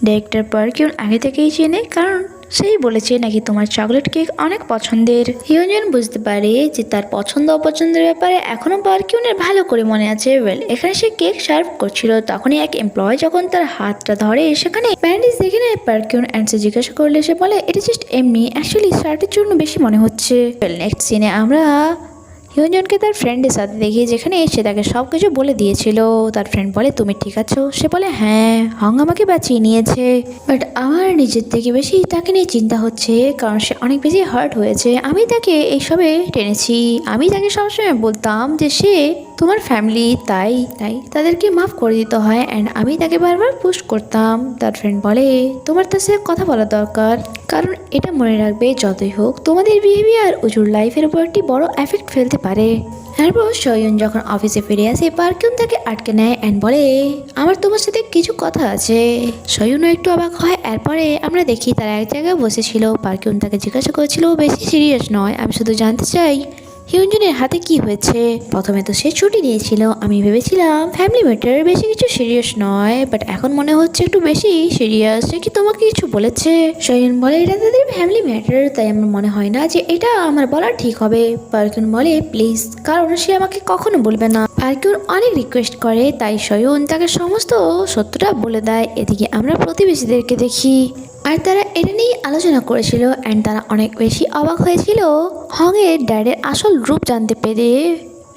ডাইরেক্টর পার্কিউন আগে থেকেই চেনে? কারণ সেই বলেছে নাকি তোমার চকলেট কেক অনেক পছন্দের। হিয়ঞ্জুন বুঝতে পারে যে তার পছন্দ অপছন্দের ব্যাপারে এখনো পার্কিউনের ভালো করে মনে আছে। এখানে সে কেক সার্ভ করছিল, তখনই এক এমপ্লয় যখন তার হাতটা ধরে সেখানে ব্যান্ডেজ দেখে নেয় পার্কিউন অ্যান্ড সে জিজ্ঞাসা করলে সে বলে, এটা জাস্ট এমনি, অ্যাকচুয়ালি শার্টের জন্য বেশি মনে হচ্ছে। নেক্সট সিনে আমরা হিয়ঞ্জুনকে তার ফ্রেন্ডের সাথে দেখি, যেখানে সে তাকে সব কিছু বলে দিয়েছিল। তার ফ্রেন্ড বলে, তুমি ঠিক আছো? সে বলে, হ্যাঁ, হং আমাকে বাঁচিয়ে নিয়েছে, বাট আমার নিজের থেকে বেশি তাকে নিয়ে চিন্তা হচ্ছে, কারণ সে অনেক বেশি হার্ট হয়েছে। আমি তাকে এইসবে টেনেছি। আমি তাকে সবসময় বলতাম যে সে তোমার ফ্যামিলি, তাই তাদেরকে মাফ করে দিতে হয় অ্যান্ড আমি তাকে বারবার পুশ করতাম। তার ফ্রেন্ড বলে, তোমার তার সাথে কথা বলা দরকার, কারণ এটা মনে রাখবে যতই হোক তোমাদের বিহেভিয়ার উজুর লাইফের উপর একটি বড় এফেক্ট ফেলতে পারে। তারপর সয়ন যখন অফিসে ফিরে আসে পার্কিউন তাকে আটকে নেয় অ্যান্ড বলে, আমার তোমার সাথে কিছু কথা আছে। সয়নও একটু অবাক হয়। এরপরে আমরা দেখি তারা এক জায়গায় বসেছিল। পার্কিউন তাকে জিজ্ঞাসা করেছিল, বেশি সিরিয়াস নয়, আমি শুধু জানতে চাই হিয়ঞ্জুনের হাতে কি হয়েছে। প্রথমে তো সে ছুটি নিয়েছিল, আমি ভেবেছিলাম ফ্যামিলি ম্যাটার, বেশি কিছু সিরিয়াস নয়, বাট এখন মনে হচ্ছে একটু বেশি সিরিয়াস। সে কি তোমাকে কিছু বলেছে? সয়ন বলে, এটা তাদের ফ্যামিলি ম্যাটার, তাই আমার মনে হয় না যে এটা আমার বলা ঠিক হবে। পার্কিউন বলে, প্লিজ, কারণ সে আমাকে কখনো বলবে না। পার্কিউন অনেক রিকোয়েস্ট করে, তাই সয়ন তাকে সমস্ত সত্যটা বলে দেয়। এদিকে আমরা প্রতিবেশীদেরকে দেখি আর তারা এটা নিয়ে আলোচনা করেছিল অ্যান্ড তারা অনেক বেশি অবাক হয়েছিল হংয়ের ড্যাডের আসল রূপ জানতে পেরে।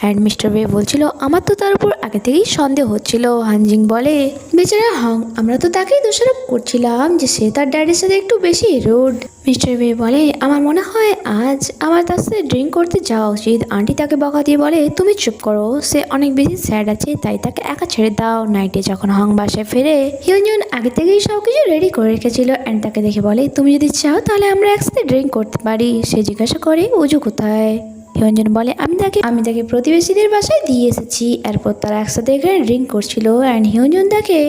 অ্যান্ড মিস্টার ওয়ে বলছিল, আমার তো তার উপর আগে থেকেই সন্দেহ হচ্ছিল। হানজিং বলে, বেচারা হং, আমরা তো তাকেই দোষারোপ করছিলাম যে সে তার ড্যাডের সাথে একটু বেশি রুড। মিস্টার ওয়ে বলে, আমার মনে হয় আজ আমার তার সাথে ড্রিঙ্ক করতে যাওয়া উচিত। আন্টি তাকে বকা দিয়ে বলে, তুমি চুপ করো, সে অনেক বেশি স্যাড আছে, তাই তাকে একা ছেড়ে দাও। নাইটে যখন হং বাসায় ফেরে, হিয়ঞ্জুন আগে থেকেই সব কিছু রেডি করে রেখেছিল অ্যান্ড তাকে দেখে বলে, তুমি যদি চাও তাহলে আমরা একসাথে ড্রিঙ্ক করতে পারি। সে জিজ্ঞাসা করে, উজু কোথায়? হিয়ঞ্জুন বলে, আমি তাকে প্রতিবেশীদের বাসায় দিয়ে এসেছি। এরপর তারা একসাথে এখানে ড্রিঙ্ক করছিল অ্যান্ড হিয়ঞ্জুন তাকে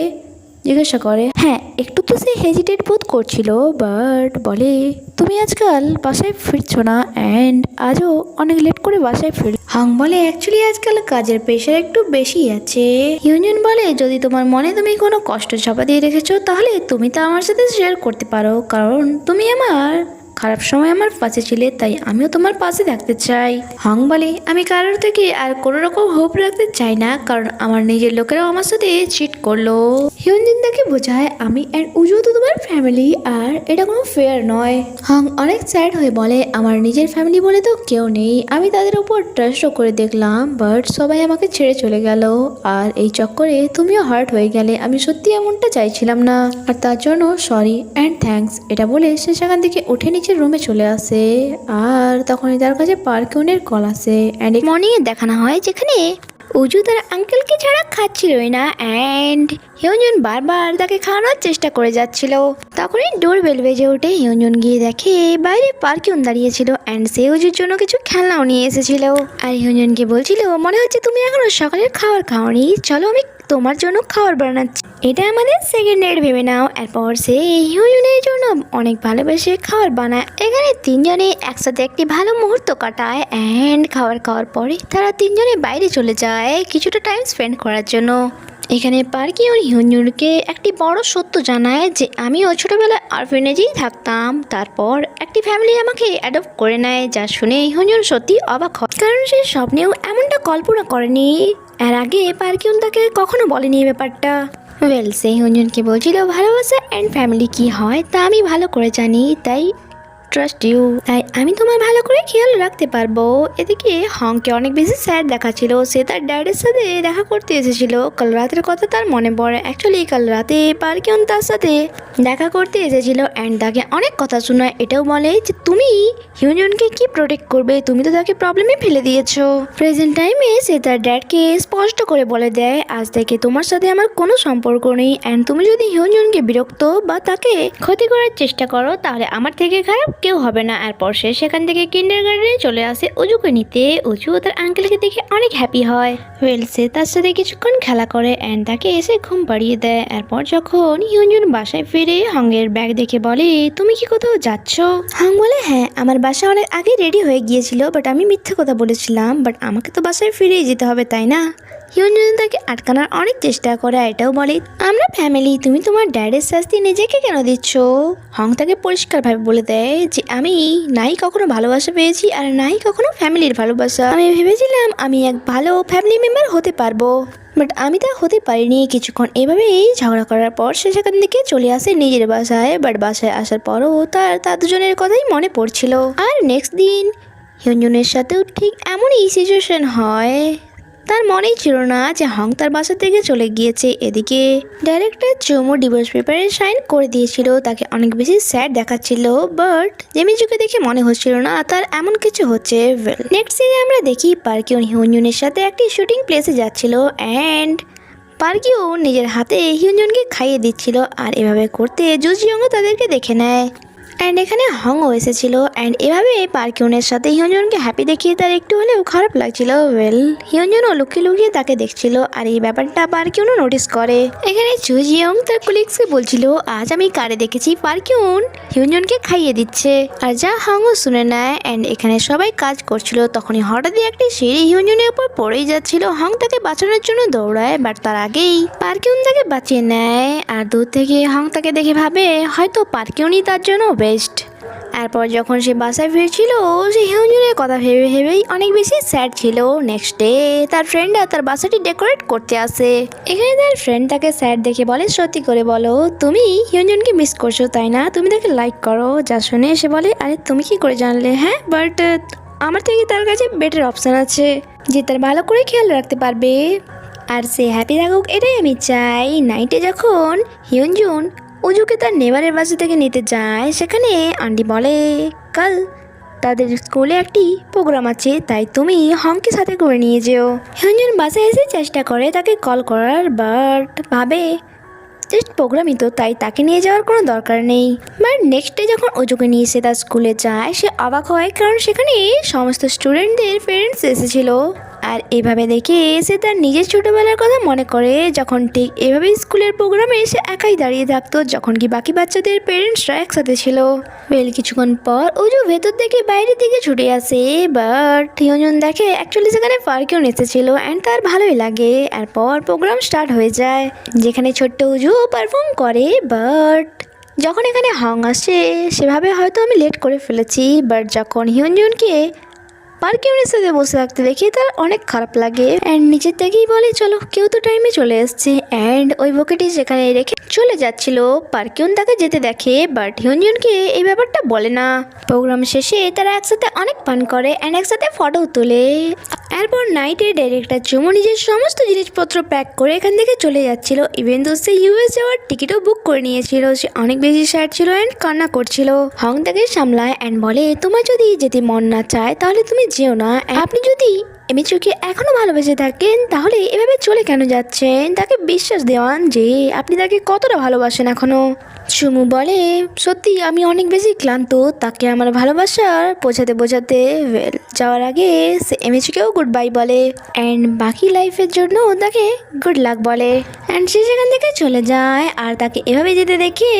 জিজ্ঞাসা করে। হ্যাঁ, একটু তো সে হেজিটেট বোধ করছিল, বাট বলে তুমি আজকাল বাসায় ফিরছো না অ্যান্ড আজও অনেক লেট করে বাসায় ফির। হাং বলে অ্যাকচুয়ালি আজকাল কাজের প্রেশার একটু বেশি আছে। হিউনজুন বলে যদি তোমার মনে তুমি কোনো কষ্ট চাপা দিয়ে রেখেছো তাহলে তুমি তা আমার সাথে শেয়ার করতে পারো, কারণ তুমি আমার খারাপ সময় আমার পাশে ছিলে, তাই আমিও তোমার পাশে থাকতে চাই। হাং বলে আমি কারোর থেকে আর কোনো রকম হোপ রাখতে চাই না, কারণ আমার নিজের লোকেরাও আমার সাথে চিট করলো। হিউনজিন তাকে বোঝায় আমি অ্যান্ড উজু তো তোমার ফ্যামিলি আর এটা কোনো ফেয়ার নয়। হাং অনেক স্যাড হয়ে বলে আমার নিজের ফ্যামিলি বলে তো কেউ নেই, আমি তাদের উপর ট্রাস্টও করে দেখলাম, বাট সবাই আমাকে ছেড়ে চলে গেল আর এই চক্করে তুমিও হার্ট হয়ে গেলে। আমি সত্যি এমনটা চাইছিলাম না আর তার জন্য সরি অ্যান্ড থ্যাঙ্কস। এটা বলে সে সেখান থেকে উঠে নিচে রুমে চলে আসে আর তখনই তার কাছে পার্কিউনের কল আসে অ্যান্ড মর্নিংয়ে দেখানো হয় যেখানে উজু তার আঙ্কেলকে ছাড়া খাচ্ছিলই না অ্যান্ড হিউনজুন বারবার তাকে খাওয়ানোর চেষ্টা করে যাচ্ছিল। তখনই ডোর বেল বেজে ওঠে। হিউনজুন গিয়ে দেখে বাইরে পার্কিউন দাঁড়িয়েছিল অ্যান্ড সে উজুর জন্য কিছু খেলনাও নিয়ে এসেছিল আর হিউনজুনকে বলছিল মনে হচ্ছে তুমি এখনো সকালের খাবার খাওনি, চলো আমি তোমার জন্য খাবার বানাচ্ছি, এটা আমাদের সেকেন্ড নাইট ভেবে নাও। এরপর সে হিউজুনের জন্য অনেক ভালোবেসে খাবার বানায়। এখানে তিনজনে একসাথে একটি ভালো মুহূর্ত কাটায় অ্যান্ড খাবার খাওয়ার পরে তারা তিনজনে বাইরে চলে যায় কিছুটা টাইম স্পেন্ড করার জন্য। এখানে পার্কিউন হিউনজুনকে একটি বড় সত্য জানায় যে আমিও ছোটবেলায় অরফেনেজেই থাকতাম, তারপর একটি ফ্যামিলি আমাকে অ্যাডপ্ট করে নেয়, যা শুনে হিউনজুন সত্যি অবাক হয়, কারণ সে স্বপ্নেও এমনটা কল্পনা করেনি। এর আগে পার্কিউন তাকে কখনো বলেনি এই ব্যাপারটা। ওয়েল সে হিউনজুনকে বলছিল ভালোবাসা অ্যান্ড ফ্যামিলি কি হয় তা আমি ভালো করে জানি, তাই ট্রাস্ট ইউ, তাই আমি তোমার ভালো করে খেয়াল রাখতে পারবো। এদিকে হংকে অনেক বেশি স্যাড দেখাচ্ছিল। সে তার ড্যাডের সাথে দেখা করতে এসেছিল। কাল রাতের কথা তার মনে পড়ে। অ্যাকচুয়ালি কাল রাতে পার্কিউন তার সাথে দেখা করতে এসেছিল অ্যান্ড তাকে অনেক কথা শোনায়। এটাও বলে যে তুমি হিউনজুনকে কি প্রোটেক্ট করবে, তুমি তো তাকে প্রবলেমে ফেলে দিয়েছো। প্রেজেন্ট টাইমে সে তার ড্যাডকে স্পষ্ট করে বলে দেয় আজ থেকে তোমার সাথে আমার কোনো সম্পর্ক নেই অ্যান্ড তুমি যদি হিউনজুনকে বিরক্ত বা তাকে ক্ষতি করার চেষ্টা করো তাহলে আমার থেকে খারাপ কেউ হবে না। এরপর সে সেখান থেকে কিন্ডারগার্টেনে চলে আসে উজুকে নিতে। উজু তার আঙ্কেলকে দেখে অনেক হ্যাপি হয়। ওয়েল সে তার সাথে কিছুক্ষণ খেলা করে অ্যান্ড তাকে এসে ঘুম পাড়িয়ে দেয়। এরপর যখন হিউনজুন বাসায় ফিরে হংয়ের ব্যাগ দেখে বলে তুমি কি কোথাও যাচ্ছ? হং বলে হ্যাঁ, আমার বাসা অনেক আগে রেডি হয়ে গিয়েছিল, বাট আমি মিথ্যে কথা বলেছিলাম, বাট আমাকে তো বাসায় ফিরেই যেতে হবে তাই না? হিউনজুন তাকে আটকানোর অনেক চেষ্টা করে। এটাও বলে আমরা ফ্যামিলি, তুমি তোমার ড্যাডের শাস্তি নিজেকে কেন দিচ্ছ? হং তাকে পরিষ্কারভাবে বলে দেয় যে আমি নাই কখনো ভালোবাসা পেয়েছি আর নাই কখনো ফ্যামিলির ভালোবাসা। আমি ভেবেছিলাম আমি এক ভালো ফ্যামিলি মেম্বার হতে পারবো, বাট আমি তা হতে পারিনি। কিছুক্ষণ এভাবেই ঝগড়া করার পর সে সেখান থেকে চলে আসে নিজের বাসায়, বাট বাসায় আসার পরও তার দুজনের কথাই মনে পড়ছিল। আর নেক্সট দিন হিউনজুনের সাথেও ঠিক এমনই সিচুয়েশন হয়। তার মনেই ছিল না যে হং তার বাসা থেকে চলে গিয়েছে। এদিকে ডাইরেক্টর চোমো ডিভোর্স পেপারে সাইন করে দিয়েছিল। তাকে অনেক বেশি স্যাড দেখাচ্ছিল, বাট জেমিজুকে দেখে মনে হচ্ছিল না তার এমন কিছু হচ্ছে। নেক্সট সিনে আমরা দেখি পার্কিউন হিউনজুনের সাথে একটি শুটিং প্লেসে যাচ্ছিল অ্যান্ড পার্কিউন নিজের হাতে হিউনজুনকে খাইয়ে দিচ্ছিল আর এভাবে করতে জুজিয়ংও তাদেরকে দেখে নেয় অ্যান্ড এখানে হংও এসেছিল অ্যান্ড এভাবে পার্কিউনের সাথে হিউনজুনকে হ্যাপি দেখিয়ে তার একটু হলেও খারাপ লাগছিল। ওয়েল হিউনজুনও লুকিয়ে লুকিয়ে তাকে দেখছিল আর এই ব্যাপারটা পার্কিউনও নোটিস করে। এখানে জুজিয়ং তার কলিগসকে বলছিল আজ আমি কারে দেখেছি পার্কিউন হিউনজুনকে খাইয়ে দিচ্ছে, আর যা হংও শুনে নেয় অ্যান্ড এখানে সবাই কাজ করছিল। তখনই হঠাৎই একটি সিঁড়ি হিউনজুনের উপর পড়েই যাচ্ছিল। হং তাকে বাঁচানোর জন্য দৌড়ায়, বাট তার আগেই পার্কিউন তাকে বাঁচিয়ে নেয় আর দূর থেকে হং তাকে দেখে ভাবে হয়তো পার্কিউনই তার জন্য বেস্ট। এরপর যখন সে বাসায় ফিরছিল সে হিউনজুনের কথা ভেবে ভেবেই অনেক বেশি স্যাড ছিল। নেক্সট ডে তার ফ্রেন্ডরা তার বাসাটি ডেকোরেট করতে আসে। এখানে তার ফ্রেন্ড তাকে স্যাড দেখে বলে সত্যি করে বলো তুমি হিউনজুনকে মিস করছো তাই না, তুমি তাকে লাইক করো। যা শুনে সে বলে আরে তুমি কি করে জানলে? হ্যাঁ, বাট আমার থেকে তার কাছে বেটার অপশান আছে যে তার ভালো করে খেয়াল রাখতে পারবে আর সে হ্যাপি থাকুক, এটাই আমি চাই। নাইটে যখন হিউনজুন উজুকে তার নেবারের বাসা থেকে নিতে যায় সেখানে আন্টি বলে কাল তাদের স্কুলে একটি প্রোগ্রাম আছে, তাই তুমি হংকে সাথে করে নিয়ে যেও। হিউনজুন বাসায় এসে চেষ্টা করে তাকে কল করার, বাট ভাবে জাস্ট প্রোগ্রামই তো, তাই তাকে নিয়ে যাওয়ার কোনো দরকার নেই। বাট নেক্সট ডে যখন উজুকে নিয়ে এসে তার স্কুলে যায় সে অবাক হয়, কারণ সেখানে সমস্ত স্টুডেন্টদের পেরেন্টস এসেছিল আর এভাবে দেখে সে তার নিজের ছোটবেলার কথা মনে করে, যখন ঠিক এভাবে স্কুলের প্রোগ্রামে এসে একাই দাঁড়িয়ে থাকতো, যখন কি বাকি বাচ্চাদের পেরেন্টসরা একসাথে ছিল। বেল কিছুক্ষণ পর উজু ভেতর থেকে বাইরের দিকে ছুটে আসে, বাট হিয়নজুন দেখে অ্যাকচুয়ালি সেখানে ফারকিউন এসেছিল অ্যান্ড তার ভালোই লাগে। এরপর প্রোগ্রাম স্টার্ট হয়ে যায়, যেখানে ছোট্ট উজু পারফর্ম করে। বাট যখন এখানে হং আসে, সেভাবে হয়তো আমি লেট করে ফেলেছি, বাট যখন হিয়নজুনকে পার্কিউনের সাথে বসে থাকতে দেখে তার অনেক খারাপ লাগে অ্যান্ড নিচের থেকেই বলে চলো, কেউ তো টাইমে চলে এসছে। অ্যান্ড ওই বকেটি সেখানে রেখে চলে যাচ্ছিল। পার্কিউন তাকে যেতে দেখে, বাট হিয়নজুনকে এই ব্যাপারটা বলে না। প্রোগ্রাম শেষে তারা একসাথে অনেক পান করে অ্যান্ড একসাথে ফটো তোলে। এরপর নাইটে ডাইরেক্টর চুমু নিজের সমস্ত জিনিসপত্র প্যাক করে এখান থেকে চলে যাচ্ছিল। ইভেন তো সে ইউএস যাওয়ার টিকিটও বুক করে নিয়েছিল। সে অনেক বেশি স্যাড ছিল অ্যান্ড কান্না করছিল। হং তাকে সামলায় অ্যান্ড বলে তোমার যদি যেতে মন না চায় তাহলে তুমি যেও না। আপনি যদি এমিচুকে এখনো ভালোবেসে থাকেন তাহলে এভাবে চলে কেন যাচ্ছেন? তাকে বিশ্বাস দেওয়ান যে আপনি তাকে কতটা ভালোবাসেন এখনো। চুমু বলে সত্যি আমি অনেক বেশি ক্লান্ত। তাকে আমার ভালোবাসার বোঝাতে বোঝাতে যাওয়ার আগে সে এমিচুকেও গুড বাই বলে অ্যান্ড বাকি লাইফের জন্য তাকে গুড লাক বলে অ্যান্ড সে সেখান থেকে চলে যায়। আর তাকে এভাবে যেতে দেখে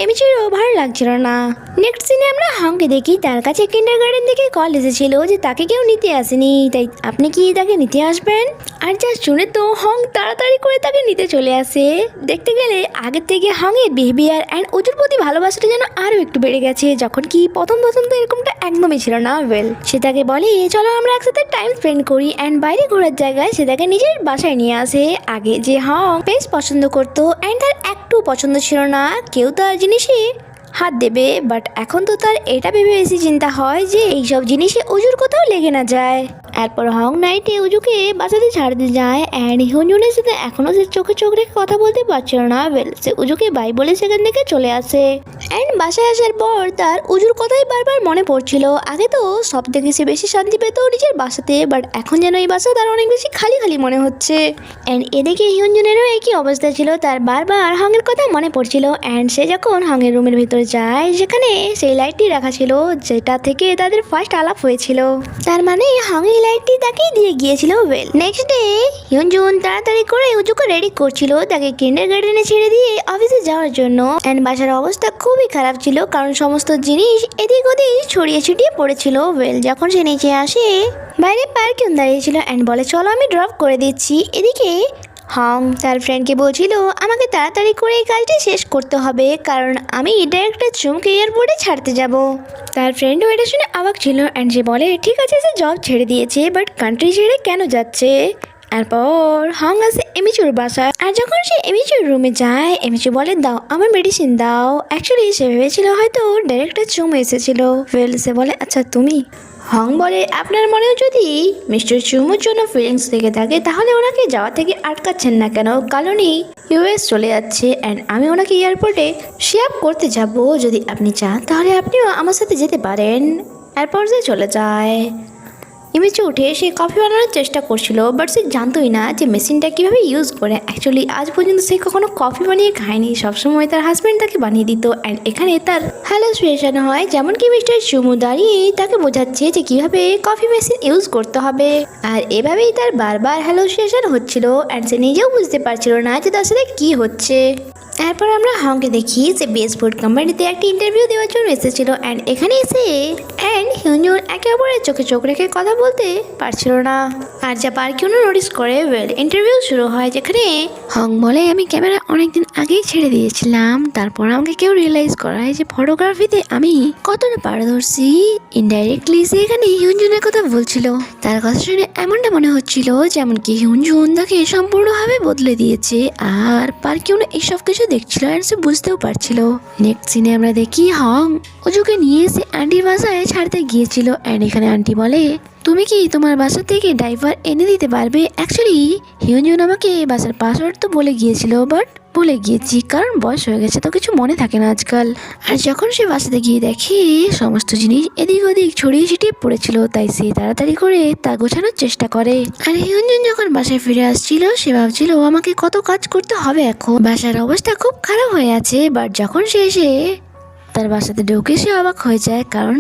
এমিচুরও ভালো লাগছিল না। নেক্সট সিনে আমরা হংকে দেখি, তার কাছে কিন্ডারগার্টেন থেকে কল এসেছিল যে তাকে কেউ নিতে আসেনি, তাই আপনি কি তাকে নিতে আসবেন? আর যা শুনে তো হং তাড়াতাড়ি করে তাকে নিতে চলে আসে। দেখতে গেলে আগের থেকে হংয়ের বিহেভিয়ার অ্যান্ড ওজুর প্রতি ভালোবাসাটা যেন আরও একটু বেড়ে গেছে, যখন কি প্রথম তো এরকমটা একদমই ছিল না। সে তাকে বলে চলো আমরা একসাথে টাইম স্পেন্ড করি অ্যান্ড বাইরে ঘোরার জায়গায় সে তাকে নিজের বাসায় নিয়ে আসে। আগে যে হং বেশ পছন্দ করতো অ্যান্ড তার একটু পছন্দ ছিল না কেউ তার জিনিসে হাত দেবে, বাট এখন তো তার এটা ভেবে বেশি চিন্তা হয় যে এইসব জিনিসে উজুর কোথাও লেগে না যায়। এরপর হং নাইটে উজুকে বাসাতে ছাড়তে যায় অ্যান্ড হিয়নজুনের সাথে এখনও সে চোখে চোখ রেখে কথা বলতে পারছিল না। সে উজুকে বাই বলে সেখান থেকে চলে আসে অ্যান্ড বাসায় আসার পর তার উজুর কথাই বারবার মনে পড়ছিল। আগে তো সব থেকে সে বেশি শান্তি পেত নিজের বাসাতে, বাট এখন যেন এই বাসা তার অনেক বেশি খালি খালি মনে হচ্ছে। অ্যান্ড এদিকে হিয়নজুনেরও একই অবস্থা ছিল, তার বারবার হংয়ের কথা মনে পড়ছিল। অ্যান্ড সে যখন হংয়ের রুমের ভিতরে যায়, সেখানে সেই লাইটটি রাখা ছিল যেটা থেকে তাদের ফার্স্ট আলাপ হয়েছিল। তার মানে হং এই লাইটটি তাকে দিয়ে গিয়েছিল। নেক্সট ডে হিয়নজুন তাড়াতাড়ি করে উজুকে রেডি করছিল তাকে কিন্ডারগার্টেনে ছেড়ে দিয়ে অফিসে যাওয়ার জন্য। অ্যান্ড বাসার অবস্থা খুবই খারাপ ছিল কারণ সমস্ত জিনিস এদিক ওদিক ছড়িয়ে ছিটিয়ে পড়েছিল। যখন সে নিচে আসে, বাইরে পার্কিউন দাঁড়িয়েছিল অ্যান্ড বলে চলো আমি ড্রপ করে দিচ্ছি। এদিকে হং তার ফ্রেন্ডকে বলছিল আমাকে তাড়াতাড়ি করে এই কাজটি শেষ করতে হবে কারণ আমি ডাইরেক্টর চুমকে এয়ারপোর্টে ছাড়তে যাব। তার ফ্রেন্ডও এটা শুনে অবাক ছিল অ্যান্ড সে বলে ঠিক আছে সে জব ছেড়ে দিয়েছে, বাট কান্ট্রি ছেড়ে কেন যাচ্ছে? এরপর হং আসে এমিচুর বাসায় আর যখন সে এমিচুর রুমে যায়, এমিচু বলে দাও আমার মেডিসিন দাও। অ্যাকচুয়ালি সে ভেবেছিল হয়তো ডাইরেক্টর চুম এসেছিল। সে বলে আচ্ছা তুমি? হং বলে আপনার মনেও যদি মিস্টার চুমুর জন্য ফিলিংস থেকে থাকে তাহলে ওনাকে যাওয়া থেকে আটকাচ্ছেন না কেন? কারণই ইউএস চলে যাচ্ছে অ্যান্ড আমি ওনাকে এয়ারপোর্টে শিপ করতে যাব। যদি আপনি চান তাহলে আপনিও আমার সাথে যেতে পারেন। এরপর সে চলে যায়। ইমেজে উঠে সে কফি বানানোর চেষ্টা করছিল, বাট সে জানতোই না যে মেশিনটা কীভাবে ইউজ করে। অ্যাকচুয়ালি আজ পর্যন্ত সে কখনো কফি বানিয়ে খায়নি, সবসময় তার হাজব্যান্ড তাকে বানিয়ে দিত। অ্যান্ড এখানে তার হ্যালোসিয়েশন হয়, যেমন কি মিস্টার চুমু দাঁড়িয়ে তাকে বোঝাচ্ছে যে কীভাবে কফি মেশিন ইউজ করতে হবে। আর এভাবেই তার বারবার হ্যালোসিয়েশন হচ্ছিল অ্যান্ড সে নিজেও বুঝতে পারছিল না যে তার সাথে কী হচ্ছে। এরপর আমরা হংকে দেখি যে বেসবোর্ড কোম্পানিতে একটা ইন্টারভিউ দেওয়ার জন্য এসেছিল অ্যান্ড এখানে এসে হিয়নজুন একে অপরের চোখে চোখ রেখে কথা বলতে পারছিল না। আর যা পার্কিউনও নোটিস করে। ইন্টারভিউ শুরু হয় যেখানে হং বলে আমি ক্যামেরা অনেকদিন আগেই ছেড়ে দিয়েছিলাম, তারপর আমাকে কেউ রিয়েলাইজ করায় যে ফটোগ্রাফিতে আমি কতটা পারদর্শী। ইনডাইরেক্টলি সে এখানে হিয়নজুনের কথা বলছিল। তার কথা শুনে এমনটা মনে হচ্ছিল যেমন কি হিয়নজুন তাকে সম্পূর্ণভাবে বদলে দিয়েছে। আর পার্কিউন এইসব কিছু দেখছিল আর সে বুঝতেও পারছিল। নেক্সট সিনে আমরা দেখি হং ওজুকে নিয়ে এসে আন্টির বাসায় ছাড়তে গিয়েছিল অ্যান্ড এখানে আন্টি বলে তুমি কি তোমার বাসা থেকে ড্রাইভার এনে দিতে পারবে? অ্যাকচুয়ালি হিয়নজুন আমাকে বাসার পাসওয়ার্ড তো বলে গিয়েছিল, বাট ভুলে গিয়েছি কারণ বয়স হয়ে গেছে তো কিছু মনে থাকে না আজকাল। আর যখন সে বাসাতে গিয়ে দেখে সমস্ত জিনিস এদিক ওদিক ছড়িয়ে ছিটিয়ে পড়েছিল, তাই সে তাড়াতাড়ি করে তা গোছানোর চেষ্টা করে। আর হিয়নজুন যখন বাসায় ফিরে আসছিল সে ভাবছিল আমাকে কত কাজ করতে হবে এখন, বাসার অবস্থা খুব খারাপ হয়ে আছে। বাট যখন সে এসে তার বাসাতে ঢুকে সে অবাক হয়ে যায় কারণ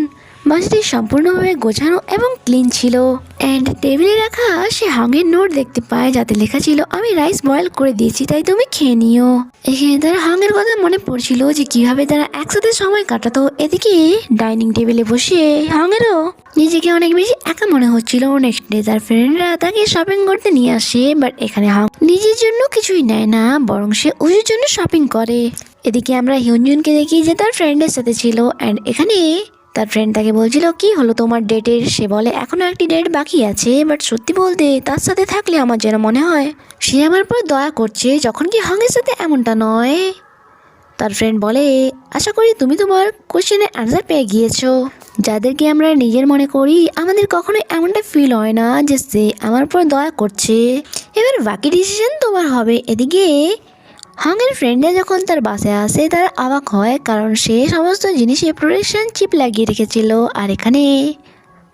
বাসটি সম্পূর্ণভাবে গোছানো এবং ক্লিন ছিল। অ্যান্ড টেবিলে রাখা সে হাঙের নোট দেখতে পায়, যাতে লেখা ছিল আমি রাইস বয়েল করে দিয়েছি, তাই তুমি খেয়ে নিও। এখানে তারা হাঙের কথা মনে পড়ছিল যে কিভাবে তারা একসাথে সময় কাটাতো। এদিকে ডাইনিং টেবিলে বসে হাঙেরও নিজেকে অনেক বেশি একা মনে হচ্ছিল। নেক্সট ডে তার ফ্রেন্ডরা তাকে শপিং করতে নিয়ে আসে, বাট এখানে হাং নিজের জন্য কিছুই নেয় না, বরং সে উজুর জন্য শপিং করে। এদিকে আমরা হিউনজুনকে দেখি যে তার ফ্রেন্ডের সাথে ছিল, অ্যান্ড এখানে তার ফ্রেন্ড তাকে বলছিল কি হলো তোমার ডেটের। সে বলে এখনো একটি ডেট বাকি আছে, বাট সত্যি বলতে তার সাথে থাকলে আমার যেন মনে হয় সে আমার পর দয়া করছে, যখন কি হাঙের সাথে এমনটা নয়। তার ফ্রেন্ড বলে আশা করি তুমি তোমার কোশ্চেনের অ্যান্সার পেয়ে গিয়েছো। যাদেরকে আমরা নিজের মনে করি আমাদের কখনো এমনটা ফিল হয় না যে সে আমার উপর দয়া করছে। এবার বাকি ডিসিশন তোমার হবে। এদিকে হাঙের ফ্রেন্ডরা যখন তার বাসায় আসে তারা অবাক হয়, কারণ সে সমস্ত জিনিসে প্রোটেকশন চিপ লাগিয়ে রেখেছিল। আর এখানে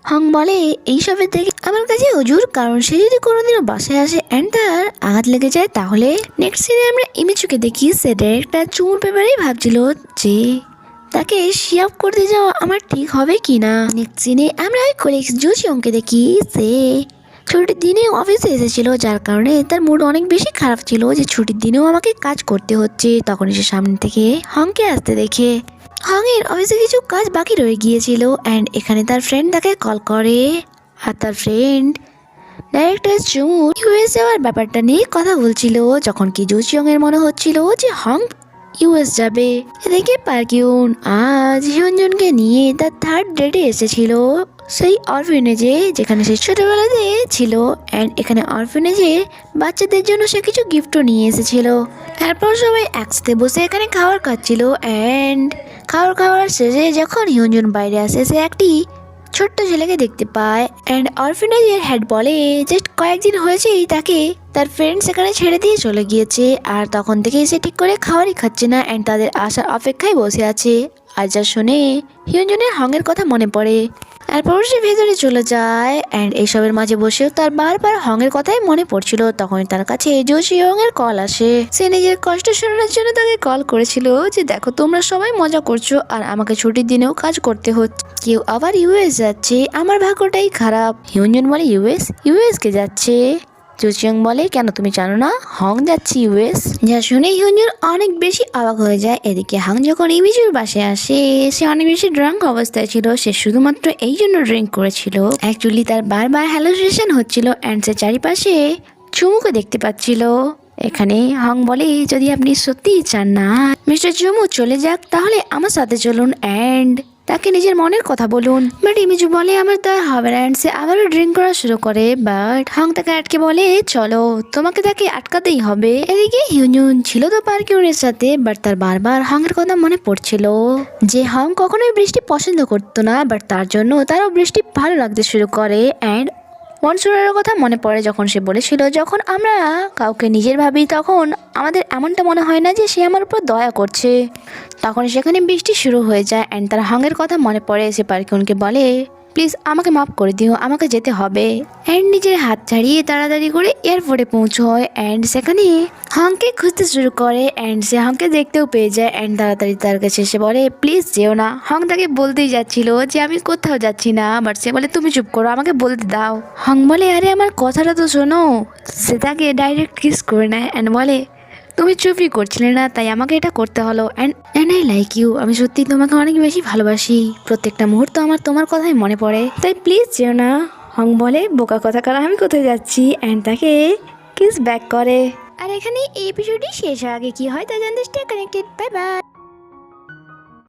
হাং বলে এইসবের থেকে আমার কাছে হুজুর, কারণ সে যদি কোনোদিনও বাসায় আসে অ্যান্ড তার আঘাত লেগে যায় তাহলে। নেক্সট সিনে আমরা ইমিচুকে দেখি সে একটা চুমুর পেপারেই ভাবছিল যে তাকে শিয়াপ করতে যাওয়া আমার ঠিক হবে কি না। নেক্সট সিনে আমরা ওই কলিগস জুচিয়ংকে দেখি সে ছুটির দিনে অফিসে এসেছিল, যার কারণে তার মুড অনেক বেশি খারাপ ছিল যে ছুটির দিনেও আমাকে কাজ করতে হচ্ছে। তখন সে সামনে থেকে হাংকে আসতে দেখে হাংয়ের অফিসে কিছু কাজ বাকি রয়ে গিয়েছিল, অ্যান্ড এখানে তার ফ্রেন্ড তাকে কল করে। আর তার ফ্রেন্ড ডাইরেক্টর চুমু ইউএস যাওয়ার ব্যাপারটা নিয়ে কথা বলছিল, যখন কি জুচিয়ং এর মনে হচ্ছিল যে হাং ইউএস যাবে। এদিকে পার্কিউন আজ হিউনজুনকে নিয়ে তার থার্ড ডেটে এসেছিল সেই অরফিনেজে, যেখানে সে ছোটবেলাতে ছিল। অ্যান্ড এখানে অরফিনেজে বাচ্চাদের জন্য সে কিছু গিফটও নিয়ে এসেছিল। এরপর সবাই একসাথে বসে এখানে খাবার খাচ্ছিল, অ্যান্ড খাওয়ার শেষে যখন হিউনজুন বাইরে আসে সে একটি ছোট্ট ছেলেকে দেখতে পায়। অ্যান্ড অরফিনেজের হেড বলে জাস্ট কয়েকদিন হয়েছেই তাকে তার ফ্রেন্ড সেখানে ছেড়ে দিয়ে চলে গিয়েছে, আর তখন থেকে সে ঠিক করে খাবারই খাচ্ছে না, অ্যান্ড তাদের আসার অপেক্ষায় বসে আছে। আর যা শুনে হিউনজুনের হাঙের কথা মনে পড়ে। এরপর সে ভেতরে চলে যায়, অ্যান্ড এইসবের মাঝে বসেও তার বারবার হংয়ের কথাই মনে পড়ছিল। তখন তার কাছে জোচিয়ং এর কল আসে। সে নিজের কষ্ট শোনানোর জন্য তাকে কল করেছিল যে দেখো তোমরা সবাই মজা করছো আর আমাকে ছুটির দিনেও কাজ করতে হচ্ছে, কেউ আবার ইউএস যাচ্ছে, আমার ভাগ্যটাই খারাপ। হিউনজুন বলে ইউএস কে যাচ্ছে? জোচিয়ং বলে কেন তুমি জানো না, হং যাচ্ছে ইউএস। যা শুনে হিউনজুন অনেক বেশি অবাক হয়ে যায়। এদিকে হাং যখন ইমিচুর বাসায় আসে সে অনেক বেশি ড্রাঙ্ক অবস্থায় ছিল। সে শুধুমাত্র এই জন্য ড্রিঙ্ক করেছিল, অ্যাকচুয়ালি তার বারবার হ্যালুসিনেশন হচ্ছিল, অ্যান্ড সে চারিপাশে চুমুকে দেখতে পাচ্ছিল। এখানে হং বলে যদি আপনি সত্যিই চান না মিস্টার চুমু চলে যাক তাহলে আমার সাথে চলুন অ্যান্ড তাকে নিজের মনের কথা বলুন। বাট ইমিচু বলে আমার তা হবে না, অ্যান্ড সে আবারও ড্রিঙ্ক করা শুরু করে। বাট হং তাকে আটকে বলে চলো তোমাকে তাকে আটকাতেই হবে। এদিকে হিউনজুন ছিল তো পার্কিউনের সাথে, বাট তার বারবার হংয়ের কথা মনে পড়ছিল যে হং কখনোই বৃষ্টি পছন্দ করতো না, বাট তার জন্য তারও বৃষ্টি ভালো লাগতে শুরু করে। অ্যান্ড মনসুরের কথা মনে পড়ে যখন সে বলেছিল যখন আমরা কাউকে নিজের ভাবি তখন আমাদের এমনটা মনে হয় না যে সে আমার উপর দয়া করছে। তখন সেখানে বৃষ্টি শুরু হয়ে যায়, অ্যান্ড তার হাঙের কথা মনে পড়ে। সে পার্কিউনকে বলে প্লিজ আমাকে মাফ করে দিও, আমাকে যেতে হবে। অ্যান্ড নিজের হাত ছাড়িয়ে তাড়াতাড়ি করে এয়ারপোর্টে পৌঁছয়, অ্যান্ড সেখানে হাংকে খুঁজতে শুরু করে। অ্যান্ড সে হাংকে দেখতেও পেয়ে যায়, অ্যান্ড তাড়াতাড়ি তার কাছে সে বলে প্লিজ যেও না। হাং তাকে বলতেই যাচ্ছিল যে আমি কোথাও যাচ্ছি না, বাট সে বলে তুমি চুপ করো, আমাকে বলতে দাও। হাং বলে আরে আমার কথাটা তো শোনো। সে তাকে ডাইরেক্ট কিস করে নেয়, অ্যান্ড বলে তুমি চুপই করছিলে না, তাই আমাকে এটা করতে হলো। অ্যান্ড আই লাইক ইউ, আমি সত্যি তোমাকে অনেক বেশি ভালোবাসি, প্রত্যেকটা মুহূর্ত আমার তোমার কথাই মনে পড়ে, তাই প্লিজ যেও না। হং বলে বোকা কথা কারণ আমি কোথায় যাচ্ছি, অ্যান্ড তাকে কিস ব্যাক করে। আর এখানে এই এপিসোডটি শেষ হওয়ার আগে কি হয় তা জানতে স্টে কানেক্টেড। Bye bye.